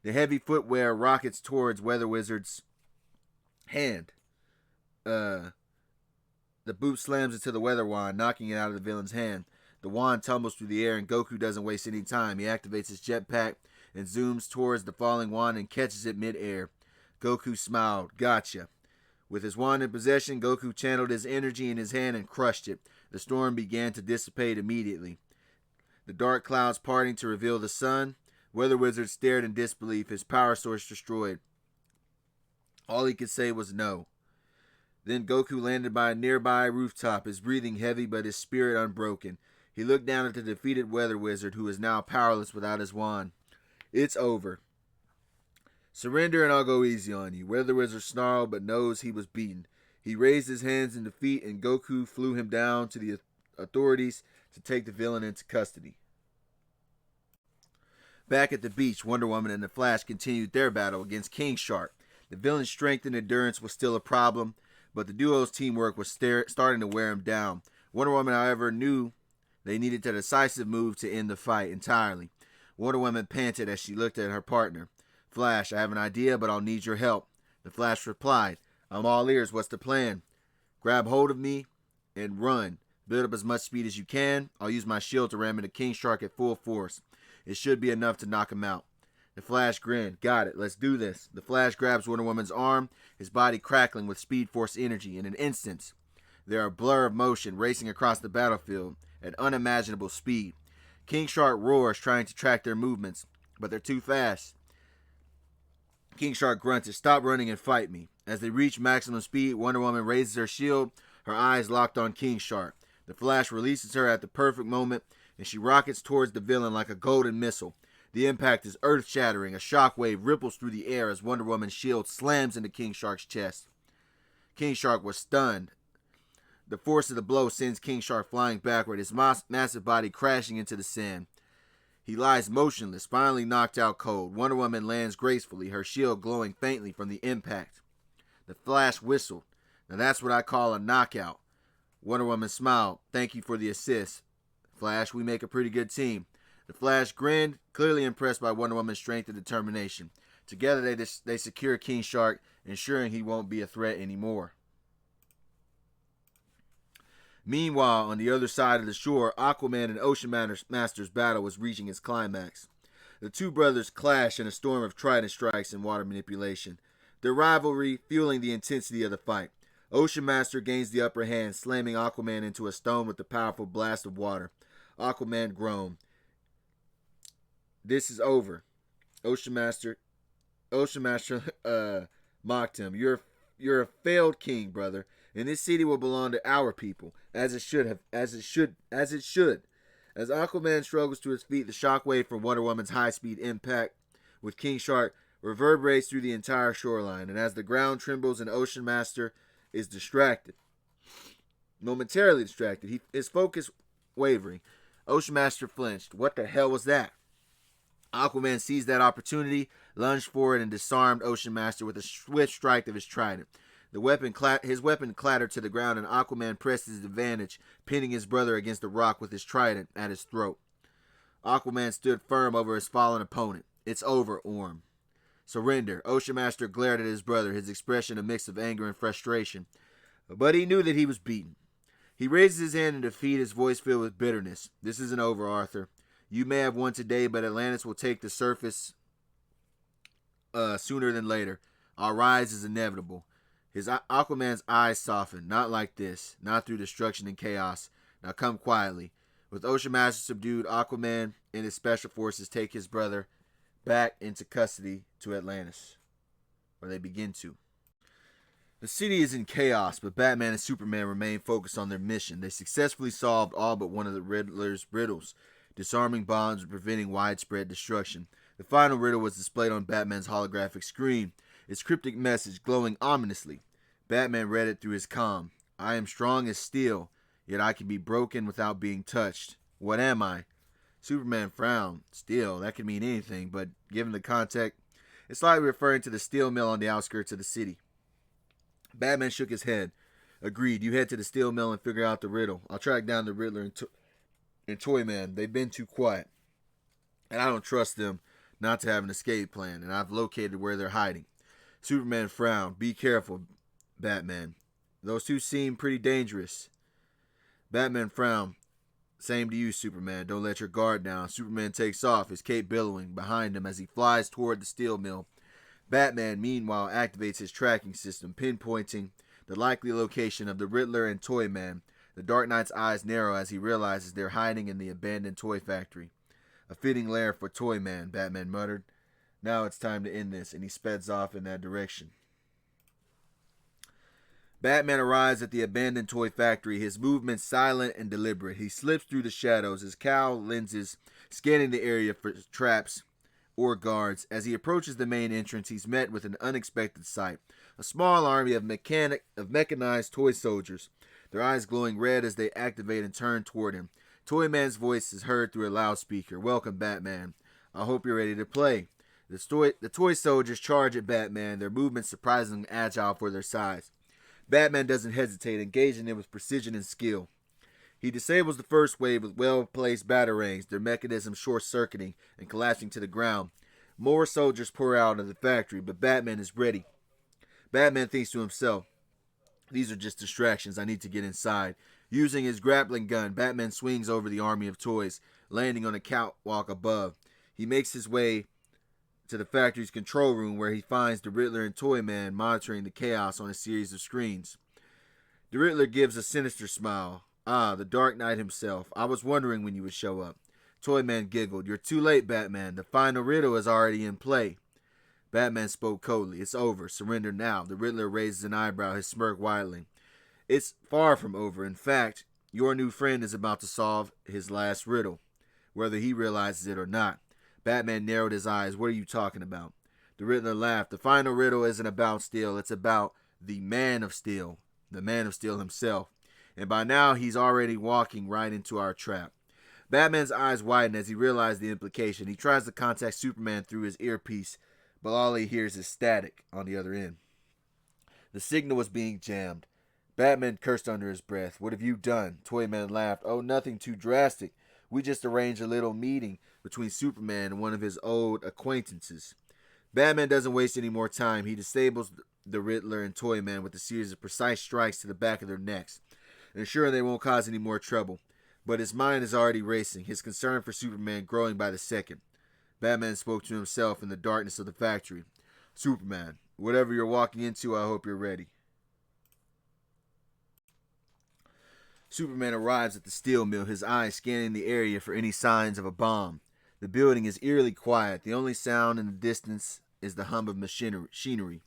The heavy footwear rockets towards Weather Wizard's hand. The boot slams into the weather wand, knocking it out of the villain's hand. The wand tumbles through the air, and Goku doesn't waste any time. He activates his jetpack and zooms towards the falling wand and catches it mid-air. Goku smiled. Gotcha. With his wand in possession, Goku channeled his energy in his hand and crushed it. The storm began to dissipate immediately. The dark clouds parting to reveal the sun. Weather Wizard stared in disbelief, his power source destroyed. All he could say was no. Then Goku landed by a nearby rooftop, his breathing heavy but his spirit unbroken. He looked down at the defeated Weather Wizard, who is now powerless without his wand. It's over. Surrender and I'll go easy on you. Weather Wizard snarled but knows he was beaten. He raised his hands in defeat and Goku flew him down to the authorities to take the villain into custody. Back at the beach, Wonder Woman and the Flash continued their battle against King Shark. The villain's strength and endurance was still a problem, but the duo's teamwork was starting to wear him down. Wonder Woman, however, knew they needed a decisive move to end the fight entirely. Wonder Woman panted as she looked at her partner. Flash, I have an idea, but I'll need your help. The Flash replied, I'm all ears. What's the plan? Grab hold of me and run. Build up as much speed as you can. I'll use my shield to ram into King Shark at full force. It should be enough to knock him out. The Flash grinned. Got it. Let's do this. The Flash grabs Wonder Woman's arm, his body crackling with Speed Force energy. In an instant, they're a blur of motion racing across the battlefield at unimaginable speed. King Shark roars, trying to track their movements, but they're too fast. King Shark grunted, stop running and fight me. As they reach maximum speed, Wonder Woman raises her shield, her eyes locked on King Shark. The Flash releases her at the perfect moment, and she rockets towards the villain like a golden missile. The impact is earth-shattering. A shockwave ripples through the air as Wonder Woman's shield slams into King Shark's chest. King Shark was stunned. The force of the blow sends King Shark flying backward, his massive body crashing into the sand. He lies motionless, finally knocked out cold. Wonder Woman lands gracefully, her shield glowing faintly from the impact. The Flash whistled. Now that's what I call a knockout. Wonder Woman smiled. Thank you for the assist. Flash, we make a pretty good team. The Flash grinned, clearly impressed by Wonder Woman's strength and determination. Together, they secure King Shark, ensuring he won't be a threat anymore. Meanwhile, on the other side of the shore, Aquaman and Ocean Master's battle was reaching its climax. The two brothers clash in a storm of trident strikes and water manipulation, their rivalry fueling the intensity of the fight. Ocean Master gains the upper hand, slamming Aquaman into a stone with a powerful blast of water. Aquaman groaned. This is over. Ocean Master mocked him. You're a failed king, brother, and this city will belong to our people, as it should. As Aquaman struggles to his feet, the shockwave from Wonder Woman's high-speed impact with King Shark reverberates through the entire shoreline, and as the ground trembles and Ocean Master is momentarily distracted, his focus wavering. Ocean Master flinched. What the hell was that? Aquaman seized that opportunity, lunged forward, and disarmed Ocean Master with a swift strike of his trident. His weapon clattered to the ground, and Aquaman pressed his advantage, pinning his brother against the rock with his trident at his throat. Aquaman stood firm over his fallen opponent. It's over, Orm. Surrender. Ocean Master glared at his brother, his expression a mix of anger and frustration. But he knew that he was beaten. He raised his hand in defeat, his voice filled with bitterness. This isn't over, Arthur. You may have won today, but Atlantis will take the surface sooner than later. Our rise is inevitable. Aquaman's eyes softened. Not like this. Not through destruction and chaos. Now come quietly. With Ocean Master subdued, Aquaman and his special forces take his brother back into custody to Atlantis. Or they begin to. The city is in chaos, but Batman and Superman remain focused on their mission. They successfully solved all but one of the Riddler's riddles, disarming bombs and preventing widespread destruction. The final riddle was displayed on Batman's holographic screen, its cryptic message glowing ominously. Batman read it through his comm. I am strong as steel, yet I can be broken without being touched. What am I? Superman frowned. Steel, that could mean anything, but given the context, it's likely referring to the steel mill on the outskirts of the city. Batman shook his head. Agreed, you head to the steel mill and figure out the riddle. I'll track down the Riddler and Toyman. They've been too quiet, and I don't trust them not to have an escape plan, and I've located where they're hiding. Superman frowned. Be careful, Batman. Those two seem pretty dangerous. Batman frowned. Same to you, Superman. Don't let your guard down. Superman takes off, his cape billowing behind him as he flies toward the steel mill. Batman, meanwhile, activates his tracking system, pinpointing the likely location of the Riddler and Toyman. The Dark Knight's eyes narrow as he realizes they're hiding in the abandoned toy factory. A fitting lair for Toyman, Batman muttered. Now it's time to end this, and he speds off in that direction. Batman arrives at the abandoned toy factory, his movements silent and deliberate. He slips through the shadows, his cowl lenses scanning the area for traps or guards. As he approaches the main entrance, he's met with an unexpected sight. A small army of mechanized toy soldiers, their eyes glowing red as they activate and turn toward him. Toyman's voice is heard through a loudspeaker. Welcome, Batman. I hope you're ready to play. The toy soldiers charge at Batman, their movements surprisingly agile for their size. Batman doesn't hesitate, engaging them with precision and skill. He disables the first wave with well-placed batarangs, their mechanisms short-circuiting and collapsing to the ground. More soldiers pour out of the factory, but Batman is ready. Batman thinks to himself, these are just distractions. I need to get inside. Using his grappling gun, Batman swings over the army of toys, landing on a catwalk above. He makes his way to the factory's control room, where he finds the Riddler and Toyman monitoring the chaos on a series of screens. The Riddler gives a sinister smile. Ah, the Dark Knight himself. I was wondering when you would show up. Toyman giggled. You're too late, Batman. The final riddle is already in play. Batman spoke coldly. It's over. Surrender now. The Riddler raises an eyebrow, his smirk widening. It's far from over. In fact, your new friend is about to solve his last riddle, whether he realizes it or not. Batman narrowed his eyes. What are you talking about? The Riddler laughed. The final riddle isn't about steel. It's about the Man of Steel. The Man of Steel himself. And by now, he's already walking right into our trap. Batman's eyes widen as he realizes the implication. He tries to contact Superman through his earpiece, but all he hears is static on the other end. The signal was being jammed. Batman cursed under his breath. What have you done? Toyman laughed. Oh, nothing too drastic. We just arranged a little meeting between Superman and one of his old acquaintances. Batman doesn't waste any more time. He disables the Riddler and Toyman with a series of precise strikes to the back of their necks, ensuring they won't cause any more trouble. But his mind is already racing, his concern for Superman growing by the second. Batman spoke to himself in the darkness of the factory. Superman, whatever you're walking into, I hope you're ready. Superman arrives at the steel mill, his eyes scanning the area for any signs of a bomb. The building is eerily quiet. The only sound in the distance is the hum of machinery.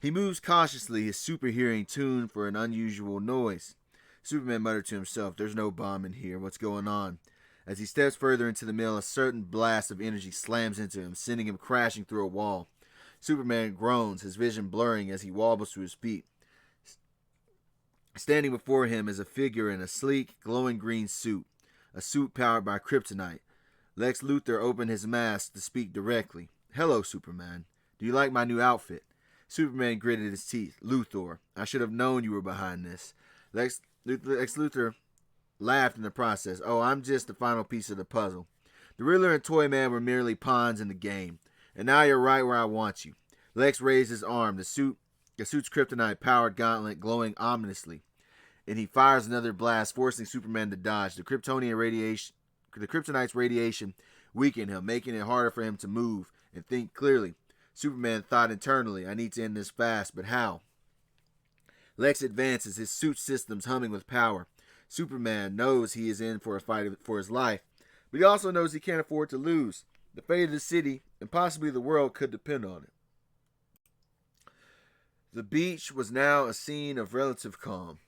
He moves cautiously, his super hearing tuned for an unusual noise. Superman muttered to himself, there's no bomb in here. What's going on? As he steps further into the mill, a certain blast of energy slams into him, sending him crashing through a wall. Superman groans, his vision blurring as he wobbles to his feet. Standing before him is a figure in a sleek, glowing green suit, a suit powered by kryptonite. Lex Luthor opened his mask to speak directly. Hello, Superman. Do you like my new outfit? Superman gritted his teeth. Luthor, I should have known you were behind this. Lex Luthor laughed in the process. Oh, I'm just the final piece of the puzzle. The Riddler and Toyman were merely pawns in the game. And now you're right where I want you. Lex raised his arm, the suit's kryptonite-powered gauntlet glowing ominously. And he fires another blast, forcing Superman to dodge. The kryptonite's radiation weakened him, making it harder for him to move and think clearly. Superman thought internally, I need to end this fast, but how? Lex advances, his suit systems humming with power. Superman knows he is in for a fight for his life, but he also knows he can't afford to lose. The fate of the city, and possibly the world, could depend on it. The beach was now a scene of relative calm.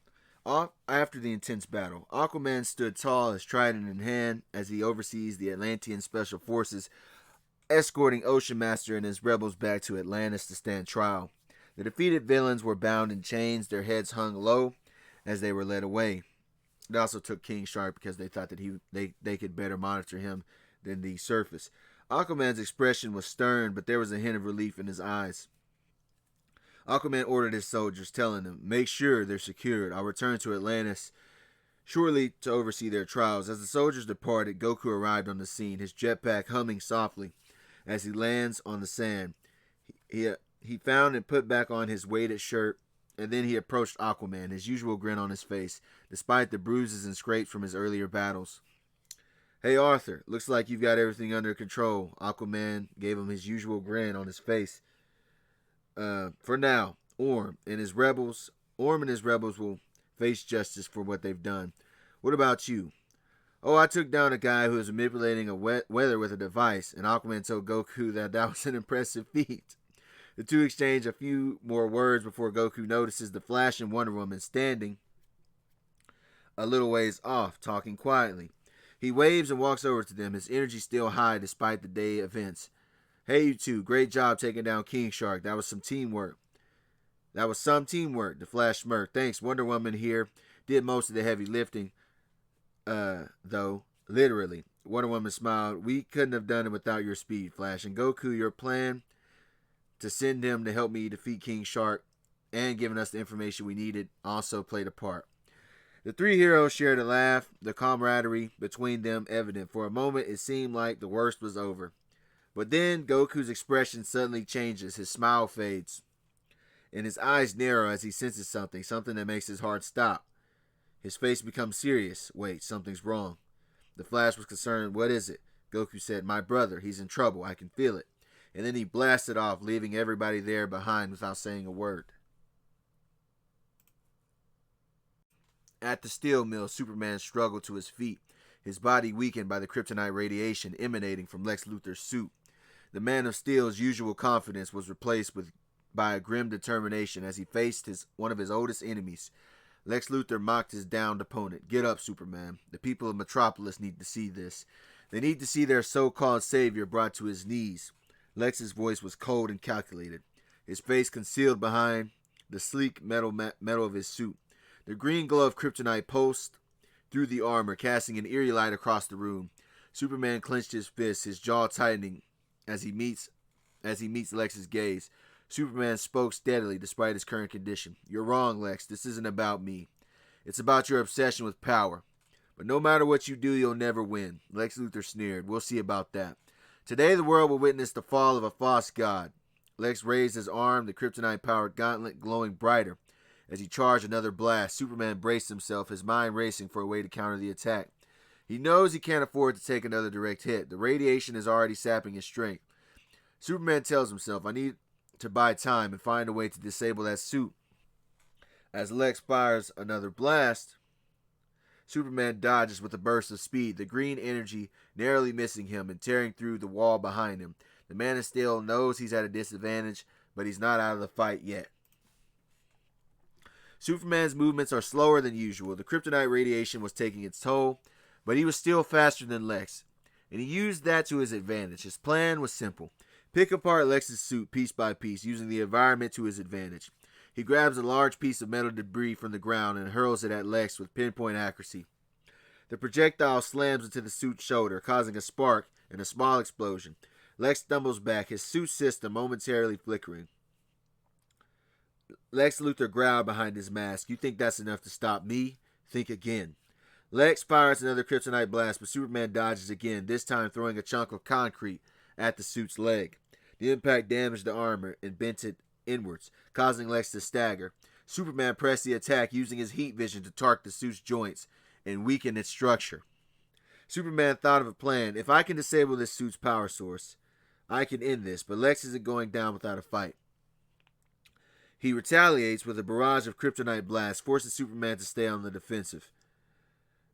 After the intense battle, Aquaman stood tall, his trident in hand, as he oversees the Atlantean Special Forces, escorting Ocean Master and his rebels back to Atlantis to stand trial. The defeated villains were bound in chains, their heads hung low as they were led away. It also took King Shark because they thought that they could better monitor him than the surface. Aquaman's expression was stern, but there was a hint of relief in his eyes. Aquaman ordered his soldiers, telling them, make sure they're secured. I'll return to Atlantis shortly to oversee their trials. As the soldiers departed, Goku arrived on the scene, his jetpack humming softly as he lands on the sand. He found and put back on his weighted shirt, and then he approached Aquaman, his usual grin on his face, despite the bruises and scrapes from his earlier battles. Hey Arthur, looks like you've got everything under control. Aquaman gave him his usual grin on his face. For now, Orm and his rebels will face justice for what they've done. What about you? Oh, I took down a guy who was manipulating weather with a device, and Aquaman told Goku that was an impressive feat. The two exchange a few more words before Goku notices the Flash and Wonder Woman standing a little ways off, talking quietly. He waves and walks over to them, his energy still high despite the day events. Hey, you two, great job taking down King Shark. That was some teamwork. The Flash smirked. Thanks, Wonder Woman here did most of the heavy lifting, though, literally. Wonder Woman smiled. We couldn't have done it without your speed, Flash. And Goku, your plan to send him to help me defeat King Shark and giving us the information we needed also played a part. The three heroes shared a laugh, the camaraderie between them evident. For a moment, it seemed like the worst was over. But then Goku's expression suddenly changes. His smile fades, and his eyes narrow as he senses something that makes his heart stop. His face becomes serious. Wait, something's wrong. The Flash was concerned. What is it? Goku said, my brother. He's in trouble. I can feel it. And then he blasted off, leaving everybody there behind without saying a word. At the steel mill, Superman struggled to his feet, his body weakened by the kryptonite radiation emanating from Lex Luthor's suit. The Man of Steel's usual confidence was replaced by a grim determination as he faced one of his oldest enemies. Lex Luthor mocked his downed opponent. Get up, Superman. The people of Metropolis need to see this. They need to see their so-called savior brought to his knees. Lex's voice was cold and calculated, his face concealed behind the sleek metal of his suit. The green glow of kryptonite pulsed through the armor, casting an eerie light across the room. Superman clenched his fists, his jaw tightening as he meets Lex's gaze. Superman spoke steadily despite his current condition. You're wrong, Lex. This isn't about me. It's about your obsession with power. But no matter what you do, you'll never win. Lex Luthor sneered. We'll see about that. Today the world will witness the fall of a false god. Lex raised his arm, the kryptonite-powered gauntlet glowing brighter. As he charged another blast, Superman braced himself, his mind racing for a way to counter the attack. He knows he can't afford to take another direct hit. The radiation is already sapping his strength. Superman tells himself, I need to buy time and find a way to disable that suit. As Lex fires another blast, Superman dodges with a burst of speed, the green energy narrowly missing him and tearing through the wall behind him. The Man of Steel knows he's at a disadvantage, but he's not out of the fight yet. Superman's movements are slower than usual. The kryptonite radiation was taking its toll, but he was still faster than Lex, and he used that to his advantage. His plan was simple. Pick apart Lex's suit piece by piece, using the environment to his advantage. He grabs a large piece of metal debris from the ground and hurls it at Lex with pinpoint accuracy. The projectile slams into the suit's shoulder, causing a spark and a small explosion. Lex stumbles back, his suit system momentarily flickering. Lex Luthor growled behind his mask. You think that's enough to stop me? Think again. Lex fires another kryptonite blast, but Superman dodges again, this time throwing a chunk of concrete at the suit's leg. The impact damaged the armor and bent it inwards, causing Lex to stagger. Superman pressed the attack, using his heat vision to target the suit's joints and weaken its structure. Superman thought of a plan. If I can disable this suit's power source, I can end this, but Lex isn't going down without a fight. He retaliates with a barrage of kryptonite blasts, forcing Superman to stay on the defensive.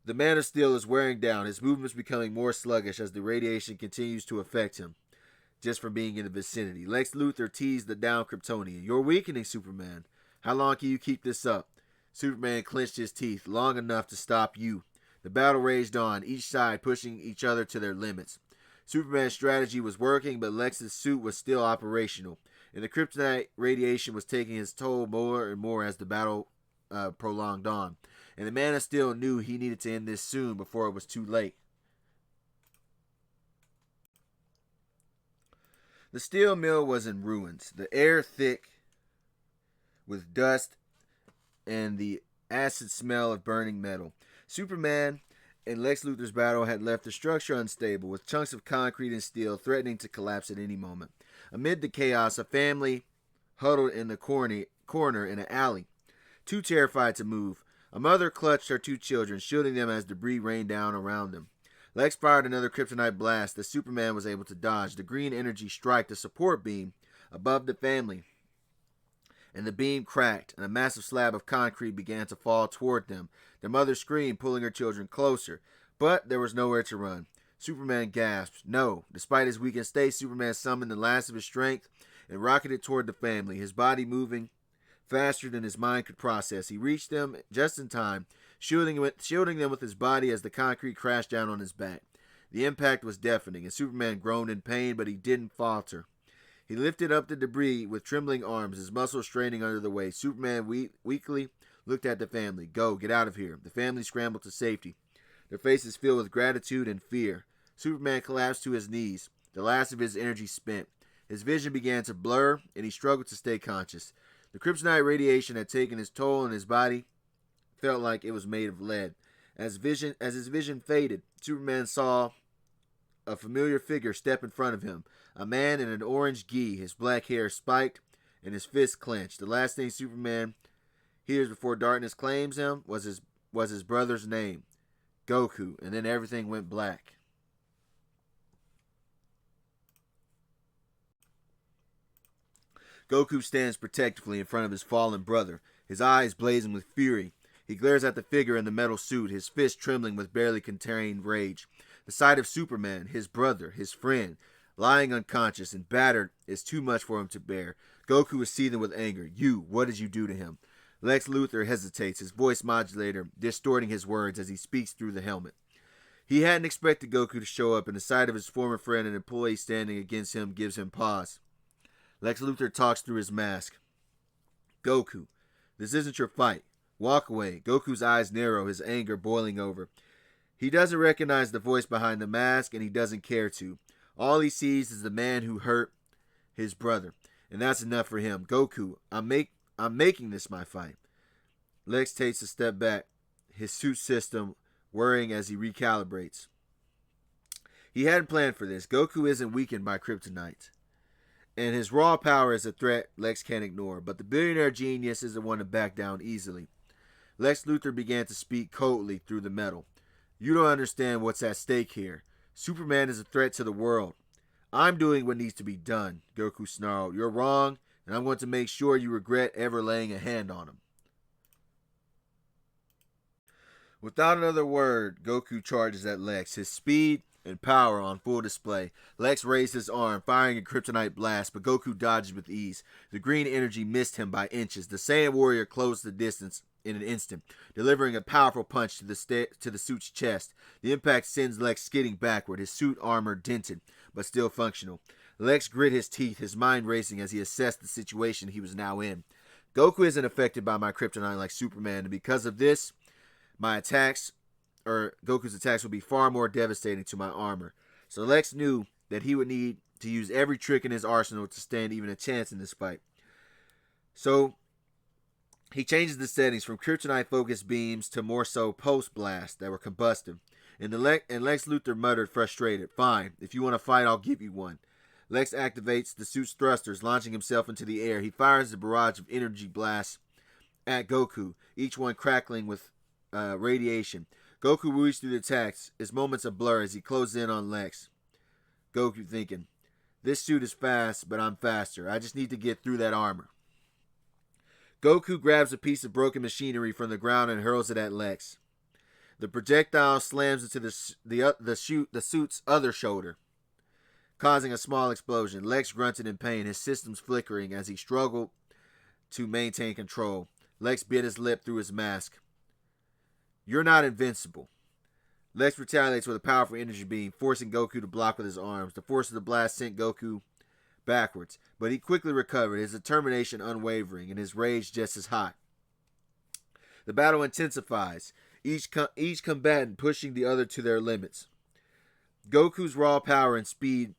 The Man of Steel is wearing down, his movements becoming more sluggish as the radiation continues to affect him, just from being in the vicinity. Lex Luthor teased the down Kryptonian. You're weakening, Superman. How long can you keep this up? Superman clenched his teeth, long enough to stop you. The battle raged on, each side pushing each other to their limits. Superman's strategy was working, but Lex's suit was still operational, and the kryptonite radiation was taking its toll more and more as the battle prolonged on. And the Man of Steel knew he needed to end this soon before it was too late. The steel mill was in ruins, the air thick with dust and the acid smell of burning metal. Superman and Lex Luthor's battle had left the structure unstable, with chunks of concrete and steel threatening to collapse at any moment. Amid the chaos, a family huddled in the corner in an alley, too terrified to move. A mother clutched her two children, shielding them as debris rained down around them. Lex fired another kryptonite blast that Superman was able to dodge. The green energy struck the support beam above the family, and the beam cracked, and a massive slab of concrete began to fall toward them. Their mother screamed, pulling her children closer, but there was nowhere to run. Superman gasped. No. Despite his weakened state, Superman summoned the last of his strength and rocketed toward the family, his body moving faster than his mind could process. He reached them just in time, shielding them with his body as the concrete crashed down on his back. The impact was deafening, and Superman groaned in pain, but he didn't falter. He lifted up the debris with trembling arms, his muscles straining under the weight. Superman weakly looked at the family. Go, get out of here. The family scrambled to safety, their faces filled with gratitude and fear. Superman collapsed to his knees, the last of his energy spent. His vision began to blur, and he struggled to stay conscious. The kryptonite radiation had taken its toll, and his body felt like it was made of lead. As his vision faded, Superman saw a familiar figure step in front of him. A man in an orange gi, his black hair spiked, and his fists clenched. The last thing Superman hears before darkness claims him was his brother's name, Goku, and then everything went black. Goku stands protectively in front of his fallen brother, his eyes blazing with fury. He glares at the figure in the metal suit, his fist trembling with barely contained rage. The sight of Superman, his brother, his friend, lying unconscious and battered is too much for him to bear. Goku is seething with anger. What did you do to him? Lex Luthor hesitates, his voice modulator distorting his words as he speaks through the helmet. He hadn't expected Goku to show up, and the sight of his former friend and employee standing against him gives him pause. Lex Luthor talks through his mask. Goku, this isn't your fight. Walk away. Goku's eyes narrow, his anger boiling over. He doesn't recognize the voice behind the mask, and he doesn't care to. All he sees is the man who hurt his brother. and that's enough for him. Goku, I'm making this my fight. Lex takes a step back, his suit system worrying as he recalibrates. He hadn't planned for this. Goku isn't weakened by kryptonite, and his raw power is a threat Lex can't ignore, but the billionaire genius isn't one to back down easily. Lex Luthor began to speak coldly through the metal. You don't understand what's at stake here. Superman is a threat to the world. I'm doing what needs to be done, Goku snarled. You're wrong, and I'm going to make sure you regret ever laying a hand on him. Without another word, Goku charges at Lex, his speed and power on full display. Lex raised his arm, firing a kryptonite blast, but Goku dodged with ease. The green energy missed him by inches. The Saiyan warrior closed the distance in an instant, delivering a powerful punch to the suit's chest. The impact sends Lex skidding backward, his suit armor dented, but still functional. Lex grit his teeth, his mind racing as he assessed the situation he was now in. Goku isn't affected by my kryptonite like Superman, and because of this, Goku's attacks will be far more devastating to my armor. So Lex knew that he would need to use every trick in his arsenal to stand even a chance in this fight. So he changes the settings from kryptonite-focused beams to more so post-blast that were combustive. And Lex Luthor muttered frustrated, Fine, if you want to fight, I'll give you one. Lex activates the suit's thrusters, launching himself into the air. He fires a barrage of energy blasts at Goku, each one crackling with radiation. Goku weaves through the attacks, his moments a blur as he closes in on Lex. Goku thinking, this suit is fast, but I'm faster. I just need to get through that armor. Goku grabs a piece of broken machinery from the ground and hurls it at Lex. The projectile slams into the suit's other shoulder, causing a small explosion. Lex grunted in pain, his systems flickering as he struggled to maintain control. Lex bit his lip through his mask. You're not invincible. Lex retaliates with a powerful energy beam, forcing Goku to block with his arms. The force of the blast sent Goku backwards, but he quickly recovered, his determination unwavering and his rage just as hot. The battle intensifies, each combatant pushing the other to their limits. Goku's raw power and speed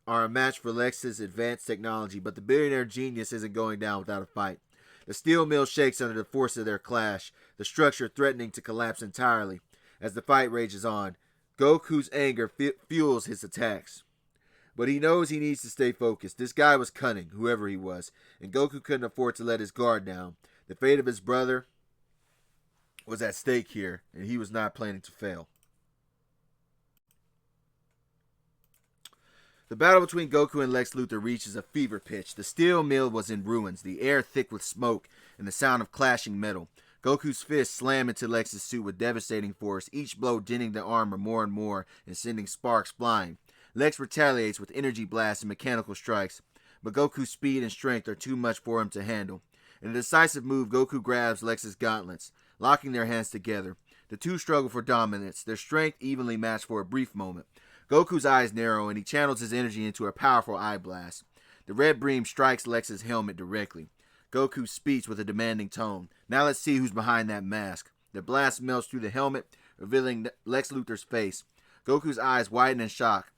are a match for Lex's advanced technology, but the billionaire genius isn't going down without a fight. The steel mill shakes under the force of their clash, the structure threatening to collapse entirely. As the fight rages on, Goku's anger fuels his attacks. But he knows he needs to stay focused. This guy was cunning, whoever he was, and Goku couldn't afford to let his guard down. The fate of his brother was at stake here, and he was not planning to fail. The battle between Goku and Lex Luthor reaches a fever pitch. The steel mill was in ruins, the air thick with smoke and the sound of clashing metal. Goku's fists slam into Lex's suit with devastating force, each blow denting the armor more and more and sending sparks flying. Lex retaliates with energy blasts and mechanical strikes, but Goku's speed and strength are too much for him to handle. In a decisive move, Goku grabs Lex's gauntlets, locking their hands together. The two struggle for dominance, their strength evenly matched for a brief moment. Goku's eyes narrow and he channels his energy into a powerful eye blast. The red beam strikes Lex's helmet directly. Goku speaks with a demanding tone. Now let's see who's behind that mask. The blast melts through the helmet, revealing Lex Luthor's face. Goku's eyes widen in shock.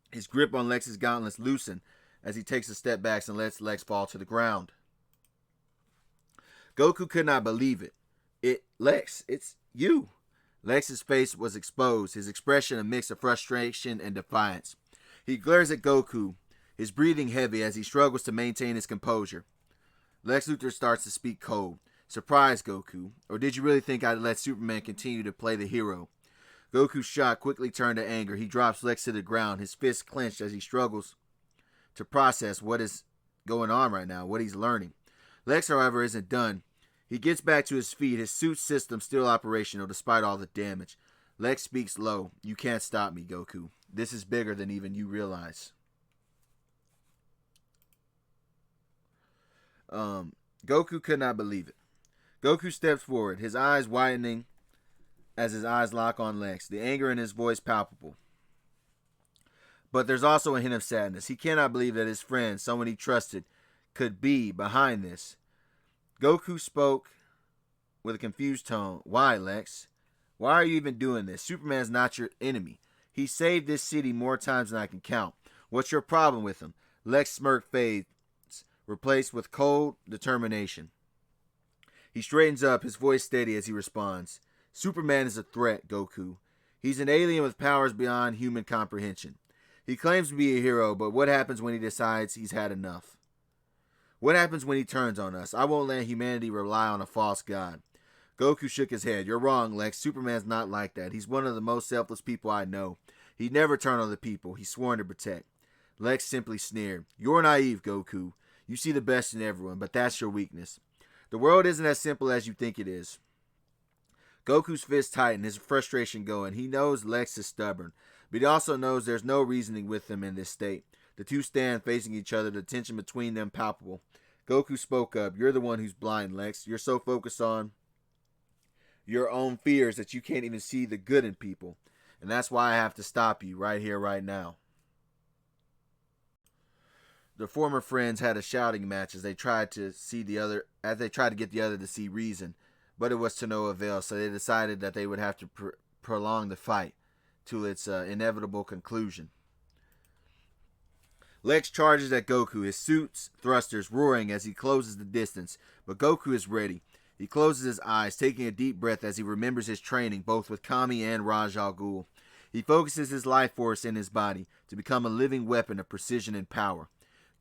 His grip on Lex's gauntlets loosen as he takes a step back and lets Lex fall to the ground. Goku could not believe it. Lex, it's you. Lex's face was exposed, his expression a mix of frustration and defiance. He glares at Goku, his breathing heavy as he struggles to maintain his composure. Lex Luthor starts to speak cold. Surprise, Goku. Or did you really think I'd let Superman continue to play the hero? Goku's shock quickly turned to anger. He drops Lex to the ground, his fists clenched as he struggles to process what is going on right now, what he's learning. Lex, however, isn't done. He gets back to his feet, his suit system still operational despite all the damage. Lex speaks low. You can't stop me, Goku. This is bigger than even you realize. Goku could not believe it. Goku steps forward, his eyes widening as his eyes lock on Lex, the anger in his voice palpable. But there's also a hint of sadness. He cannot believe that his friend, someone he trusted, could be behind this. Goku spoke with a confused tone. Why, Lex? Why are you even doing this? Superman's not your enemy. He saved this city more times than I can count. What's your problem with him? Lex smirk fades. replaced with cold determination. He straightens up, his voice steady as he responds. Superman is a threat, Goku. He's an alien with powers beyond human comprehension. He claims to be a hero, but what happens when he decides he's had enough? What happens when he turns on us? I won't let humanity rely on a false god. Goku shook his head. You're wrong, Lex. Superman's not like that. He's one of the most selfless people I know. He'd never turn on the people he's sworn to protect. Lex simply sneered. You're naive, Goku. You see the best in everyone, but that's your weakness. The world isn't as simple as you think it is. Goku's fist tightened, his frustration going. He knows Lex is stubborn, but he also knows there's no reasoning with them in this state. The two stand facing each other, the tension between them palpable. Goku spoke up. You're the one who's blind, Lex. You're so focused on your own fears that you can't even see the good in people. And that's why I have to stop you right here, right now. The former friends had a shouting match as they tried to get the other to see reason, but it was to no avail, so they decided that they would have to prolong the fight to its inevitable conclusion. Lex charges at Goku, his suit's thrusters roaring as he closes the distance, but Goku is ready. He closes his eyes, taking a deep breath as he remembers his training both with Kami and Raj Al Ghul. He focuses his life force in his body to become a living weapon of precision and power.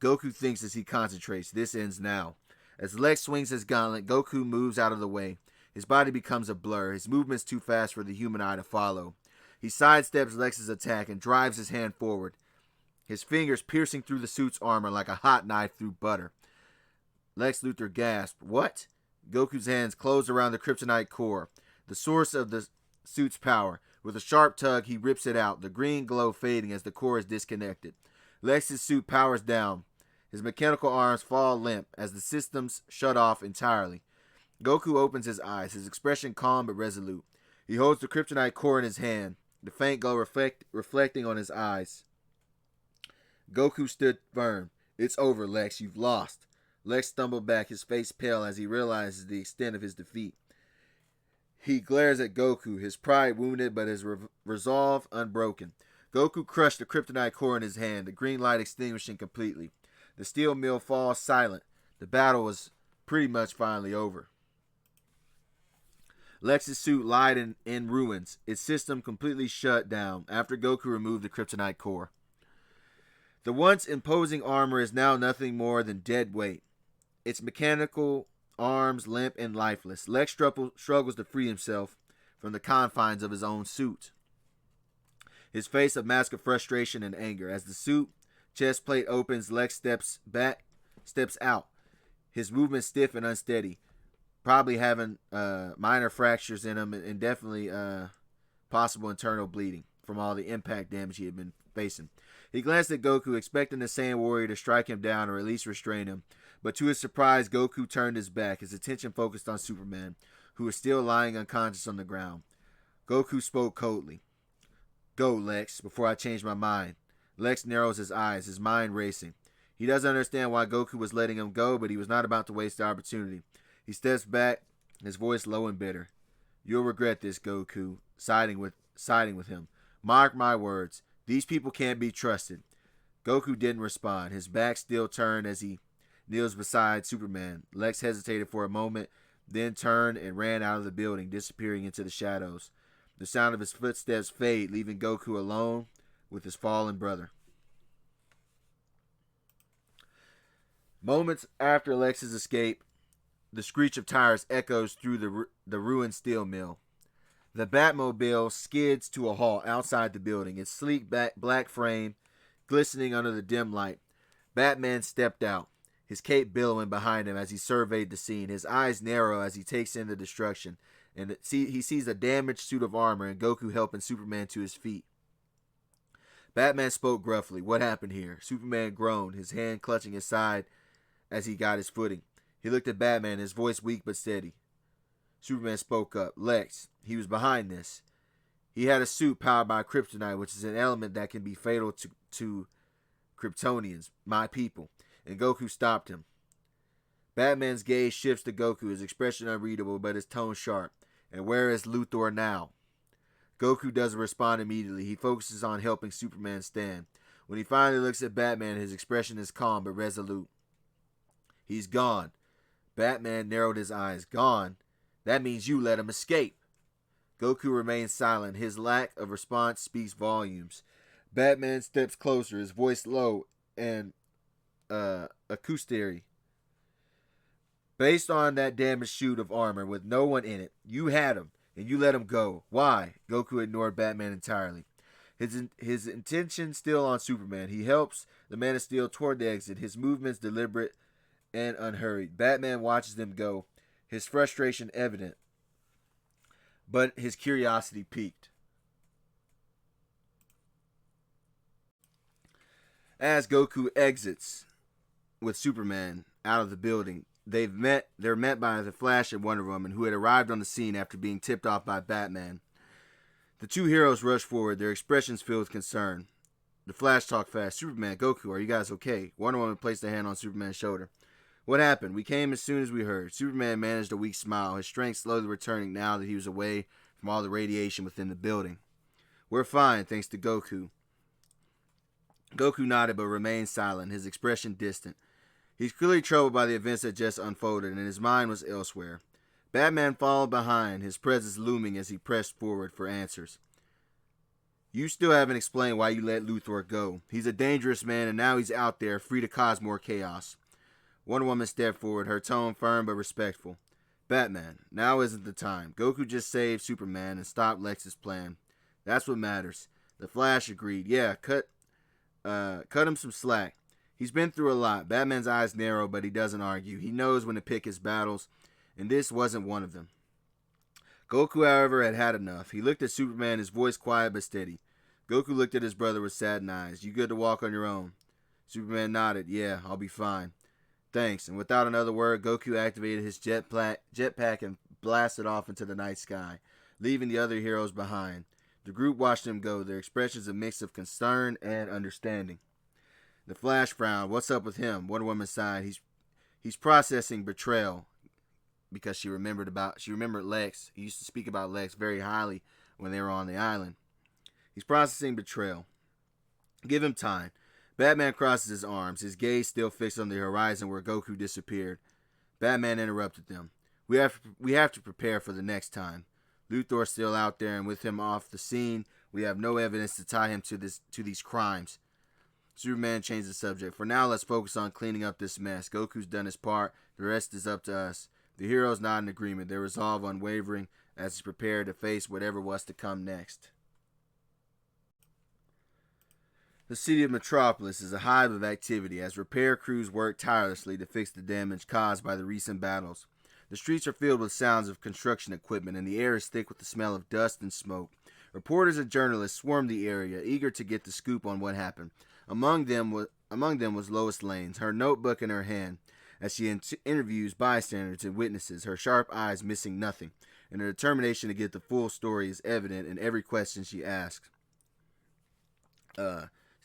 Goku thinks as he concentrates. This ends now. As Lex swings his gauntlet, Goku moves out of the way. His body becomes a blur, his movements too fast for the human eye to follow. He sidesteps Lex's attack and drives his hand forward, his fingers piercing through the suit's armor like a hot knife through butter. Lex Luthor gasped. What? Goku's hands close around the kryptonite core, the source of the suit's power. With a sharp tug, he rips it out, the green glow fading as the core is disconnected. Lex's suit powers down. His mechanical arms fall limp as the systems shut off entirely. Goku opens his eyes, his expression calm but resolute. He holds the kryptonite core in his hand, the faint glow reflecting on his eyes. Goku stood firm. It's over, Lex. You've lost. Lex stumbled back, his face pale as he realizes the extent of his defeat. He glares at Goku, his pride wounded but his resolve unbroken. Goku crushed the kryptonite core in his hand, the green light extinguishing completely. The steel mill falls silent. The battle was pretty much finally over. Lex's suit lied in ruins, its system completely shut down after Goku removed the kryptonite core. The once imposing armor is now nothing more than dead weight. Its mechanical arms limp and lifeless. Lex struggles to free himself from the confines of his own suit. His face a mask of frustration and anger. As the suit chest plate opens, Lex steps out. His movement stiff and unsteady, probably having minor fractures in him and definitely possible internal bleeding from all the impact damage he had been facing. He glanced at Goku, expecting the Saiyan warrior to strike him down or at least restrain him. But to his surprise, Goku turned his back, his attention focused on Superman, who was still lying unconscious on the ground. Goku spoke coldly. Go, Lex, before I change my mind. Lex narrows his eyes, his mind racing. He doesn't understand why Goku was letting him go, but he was not about to waste the opportunity. He steps back, his voice low and bitter. You'll regret this, Goku, siding with him. Mark my words. These people can't be trusted. Goku didn't respond, his back still turned as he kneels beside Superman. Lex hesitated for a moment, then turned and ran out of the building, disappearing into the shadows. The sound of his footsteps fade, leaving Goku alone with his fallen brother. Moments after Lex's escape, the screech of tires echoes through the ruined steel mill. The Batmobile skids to a halt outside the building, its sleek black frame glistening under the dim light. Batman stepped out, his cape billowing behind him as he surveyed the scene. His eyes narrow as he takes in the destruction, and he sees a damaged suit of armor and Goku helping Superman to his feet. Batman spoke gruffly. What happened here? Superman groaned, his hand clutching his side as he got his footing. He looked at Batman, his voice weak but steady. Superman spoke up. Lex, he was behind this. He had a suit powered by kryptonite, which is an element that can be fatal to Kryptonians, my people. And Goku stopped him. Batman's gaze shifts to Goku, his expression unreadable but his tone sharp. And where is Luthor now? Goku doesn't respond immediately. He focuses on helping Superman stand. When he finally looks at Batman, his expression is calm but resolute. He's gone. Batman narrowed his eyes. Gone? That means you let him escape. Goku remains silent. His lack of response speaks volumes. Batman steps closer, his voice low and acoustic. Based on that damaged suit of armor with no one in it, you had him, and you let him go. Why? Goku ignored Batman entirely. His intention still on Superman. He helps the Man of Steel toward the exit, his movements deliberate and unhurried. Batman watches them go, his frustration evident, but his curiosity piqued. As Goku exits with Superman out of the building, they're met by the Flash and Wonder Woman, who had arrived on the scene after being tipped off by Batman. The two heroes rush forward, their expressions filled with concern. The Flash talked fast. Superman, Goku, are you guys okay? Wonder Woman placed a hand on Superman's shoulder. What happened? We came as soon as we heard. Superman managed a weak smile, his strength slowly returning now that he was away from all the radiation within the building. We're fine, thanks to Goku. Goku nodded but remained silent, his expression distant. He's clearly troubled by the events that just unfolded, and his mind was elsewhere. Batman followed behind, his presence looming as he pressed forward for answers. You still haven't explained why you let Luthor go. He's a dangerous man, and now he's out there, free to cause more chaos. Wonder Woman stepped forward, her tone firm but respectful. Batman, now isn't the time. Goku just saved Superman and stopped Lex's plan. That's what matters. The Flash agreed. Yeah, cut him some slack. He's been through a lot. Batman's eyes narrow, but he doesn't argue. He knows when to pick his battles, and this wasn't one of them. Goku, however, had enough. He looked at Superman, his voice quiet but steady. Goku looked at his brother with saddened eyes. You good to walk on your own? Superman nodded. Yeah, I'll be fine. Thanks. And without another word, Goku activated his jetpack and blasted off into the night sky, leaving the other heroes behind. The group watched him go, their expressions a mix of concern and understanding. The Flash frowned. What's up with him? Wonder Woman sighed. He's processing Betrayal, because she remembered Lex. He used to speak about Lex very highly when they were on the island. He's processing Betrayal. Give him time. Batman crosses his arms, his gaze still fixed on the horizon where Goku disappeared. Batman interrupted them. We have to prepare for the next time. Luthor's still out there, and with him off the scene, we have no evidence to tie him to these crimes. Superman changed the subject. For now, let's focus on cleaning up this mess. Goku's done his part. The rest is up to us. The heroes nod in agreement, their resolve unwavering as he prepared to face whatever was to come next. The city of Metropolis is a hive of activity as repair crews work tirelessly to fix the damage caused by the recent battles. The streets are filled with sounds of construction equipment, and the air is thick with the smell of dust and smoke. Reporters and journalists swarmed the area, eager to get the scoop on what happened. Among them was Lois Lane, her notebook in her hand, as she interviews bystanders and witnesses, her sharp eyes missing nothing, and her determination to get the full story is evident in every question she asks.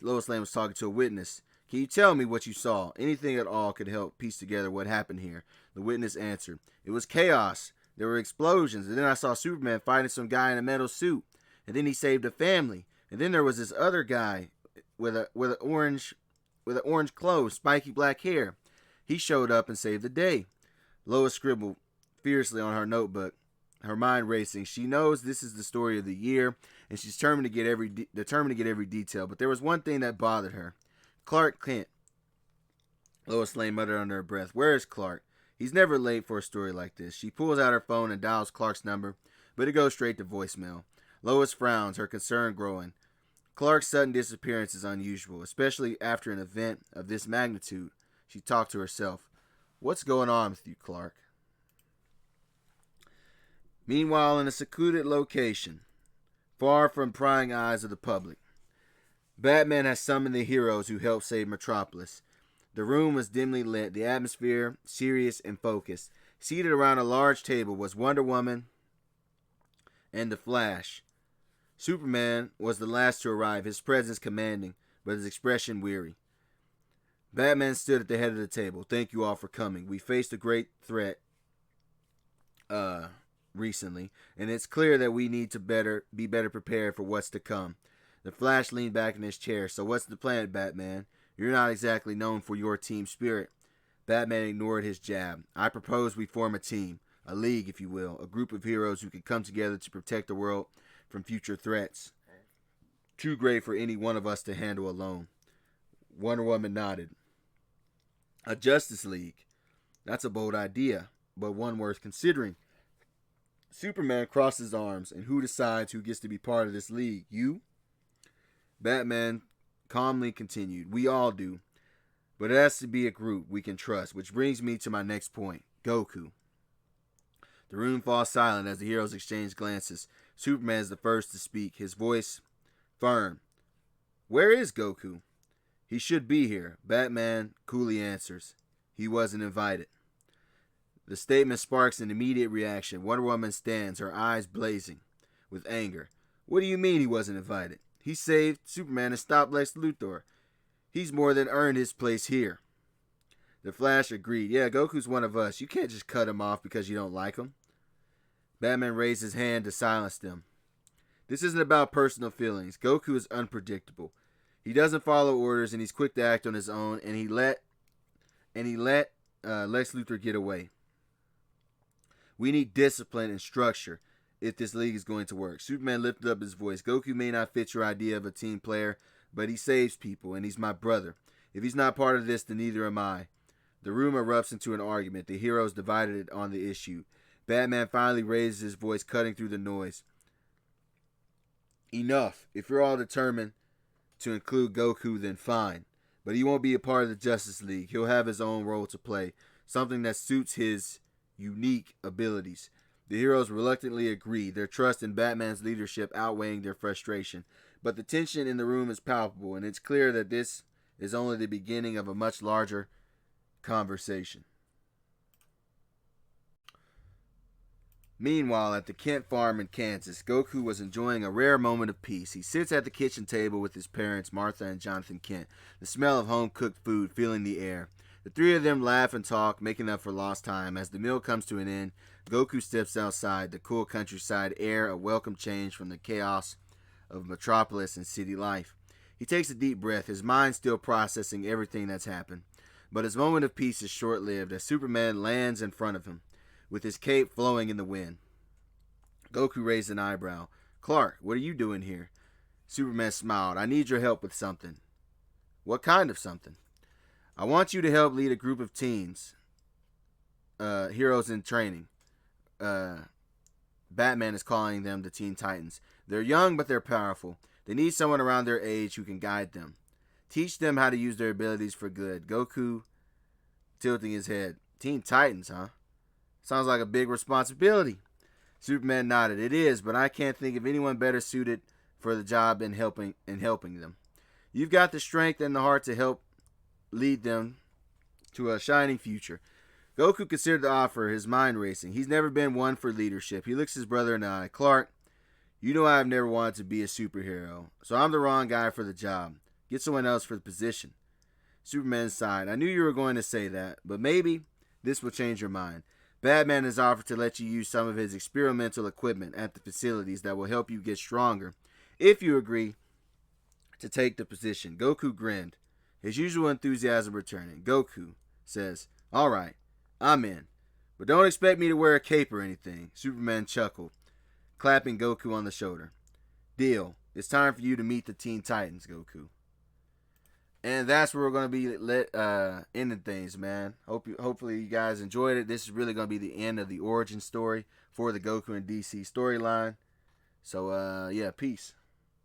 Lois Lane was talking to a witness. Can you tell me what you saw? Anything at all could help piece together what happened here. The witness answered. It was chaos. There were explosions, and then I saw Superman fighting some guy in a metal suit, and then he saved a family, and then there was this other guy with an orange clothes, spiky black hair. He showed up and saved the day. Lois scribbled fiercely on her notebook, her mind racing. She knows this is the story of the year, and she's determined to get every detail. But there was one thing that bothered her. Clark Kent. Lois Lane muttered under her breath. Where is Clark? He's never late for a story like this. She pulls out her phone and dials Clark's number, but it goes straight to voicemail. Lois frowns, her concern growing. Clark's sudden disappearance is unusual, especially after an event of this magnitude. She talked to herself. What's going on with you, Clark? Meanwhile, in a secluded location, far from prying eyes of the public, Batman has summoned the heroes who helped save Metropolis. The room was dimly lit, the atmosphere serious and focused. Seated around a large table was Wonder Woman and the Flash. Superman was the last to arrive, his presence commanding, but his expression weary. Batman stood at the head of the table. Thank you all for coming. We faced a great threat recently, and it's clear that we need to be better prepared for what's to come. The Flash leaned back in his chair. So what's the plan, Batman? You're not exactly known for your team spirit. Batman ignored his jab. I propose we form a team, a league, if you will, a group of heroes who can come together to protect the world from future threats. Too great for any one of us to handle alone. Wonder Woman nodded. A Justice League. That's a bold idea, but one worth considering. Superman crossed his arms, and who decides who gets to be part of this league? You? Batman calmly continued. We all do. But it has to be a group we can trust, which brings me to my next point. Goku. The room falls silent as the heroes exchange glances. Superman is the first to speak, his voice firm. Where is Goku? He should be here. Batman coolly answers. He wasn't invited. The statement sparks an immediate reaction. Wonder Woman stands, her eyes blazing with anger. What do you mean he wasn't invited? He saved Superman and stopped Lex Luthor. He's more than earned his place here. The Flash agreed. Yeah, Goku's one of us. You can't just cut him off because you don't like him. Batman raised his hand to silence them. This isn't about personal feelings. Goku is unpredictable. He doesn't follow orders and he's quick to act on his own, and he let Lex Luthor get away. We need discipline and structure if this league is going to work. Superman lifted up his voice. Goku may not fit your idea of a team player, but he saves people, and he's my brother. If he's not part of this, then neither am I. The room erupts into an argument. The heroes divided on the issue. Batman finally raises his voice, cutting through the noise. Enough. If you're all determined to include Goku, then fine. But he won't be a part of the Justice League. He'll have his own role to play, something that suits his unique abilities. The heroes reluctantly agree, their trust in Batman's leadership outweighing their frustration. But the tension in the room is palpable, and it's clear that this is only the beginning of a much larger conversation. Meanwhile, at the Kent farm in Kansas, Goku was enjoying a rare moment of peace. He sits at the kitchen table with his parents, Martha and Jonathan Kent, the smell of home-cooked food filling the air. The three of them laugh and talk, making up for lost time. As the meal comes to an end, Goku steps outside, the cool countryside air a welcome change from the chaos of metropolis and city life. He takes a deep breath, his mind still processing everything that's happened. But his moment of peace is short-lived as Superman lands in front of him, with his cape flowing in the wind. Goku raised an eyebrow. Clark, what are you doing here? Superman smiled. I need your help with something. What kind of something? I want you to help lead a group of teens, heroes in training. Batman is calling them the Teen Titans. They're young, but they're powerful. They need someone around their age who can guide them. Teach them how to use their abilities for good. Goku tilting his head. Teen Titans, huh? Sounds like a big responsibility. Superman nodded. It is, but I can't think of anyone better suited for the job in helping them. You've got the strength and the heart to help lead them to a shining future. Goku considered the offer, his mind racing. He's never been one for leadership. He looks his brother in the eye. Clark, you know I've never wanted to be a superhero, so I'm the wrong guy for the job. Get someone else for the position. Superman sighed. I knew you were going to say that, but maybe this will change your mind. Batman has offered to let you use some of his experimental equipment at the facilities that will help you get stronger, if you agree to take the position. Goku grinned, his usual enthusiasm returning. Goku says, all right, I'm in, but don't expect me to wear a cape or anything. Superman chuckled, clapping Goku on the shoulder. Deal. It's time for you to meet the Teen Titans, Goku. And that's where we're going to be ending things, man. Hopefully you guys enjoyed it. This is really going to be the end of the origin story for the Goku and DC storyline. So, yeah, peace.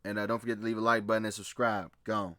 And don't forget to leave a like button and subscribe. Gone.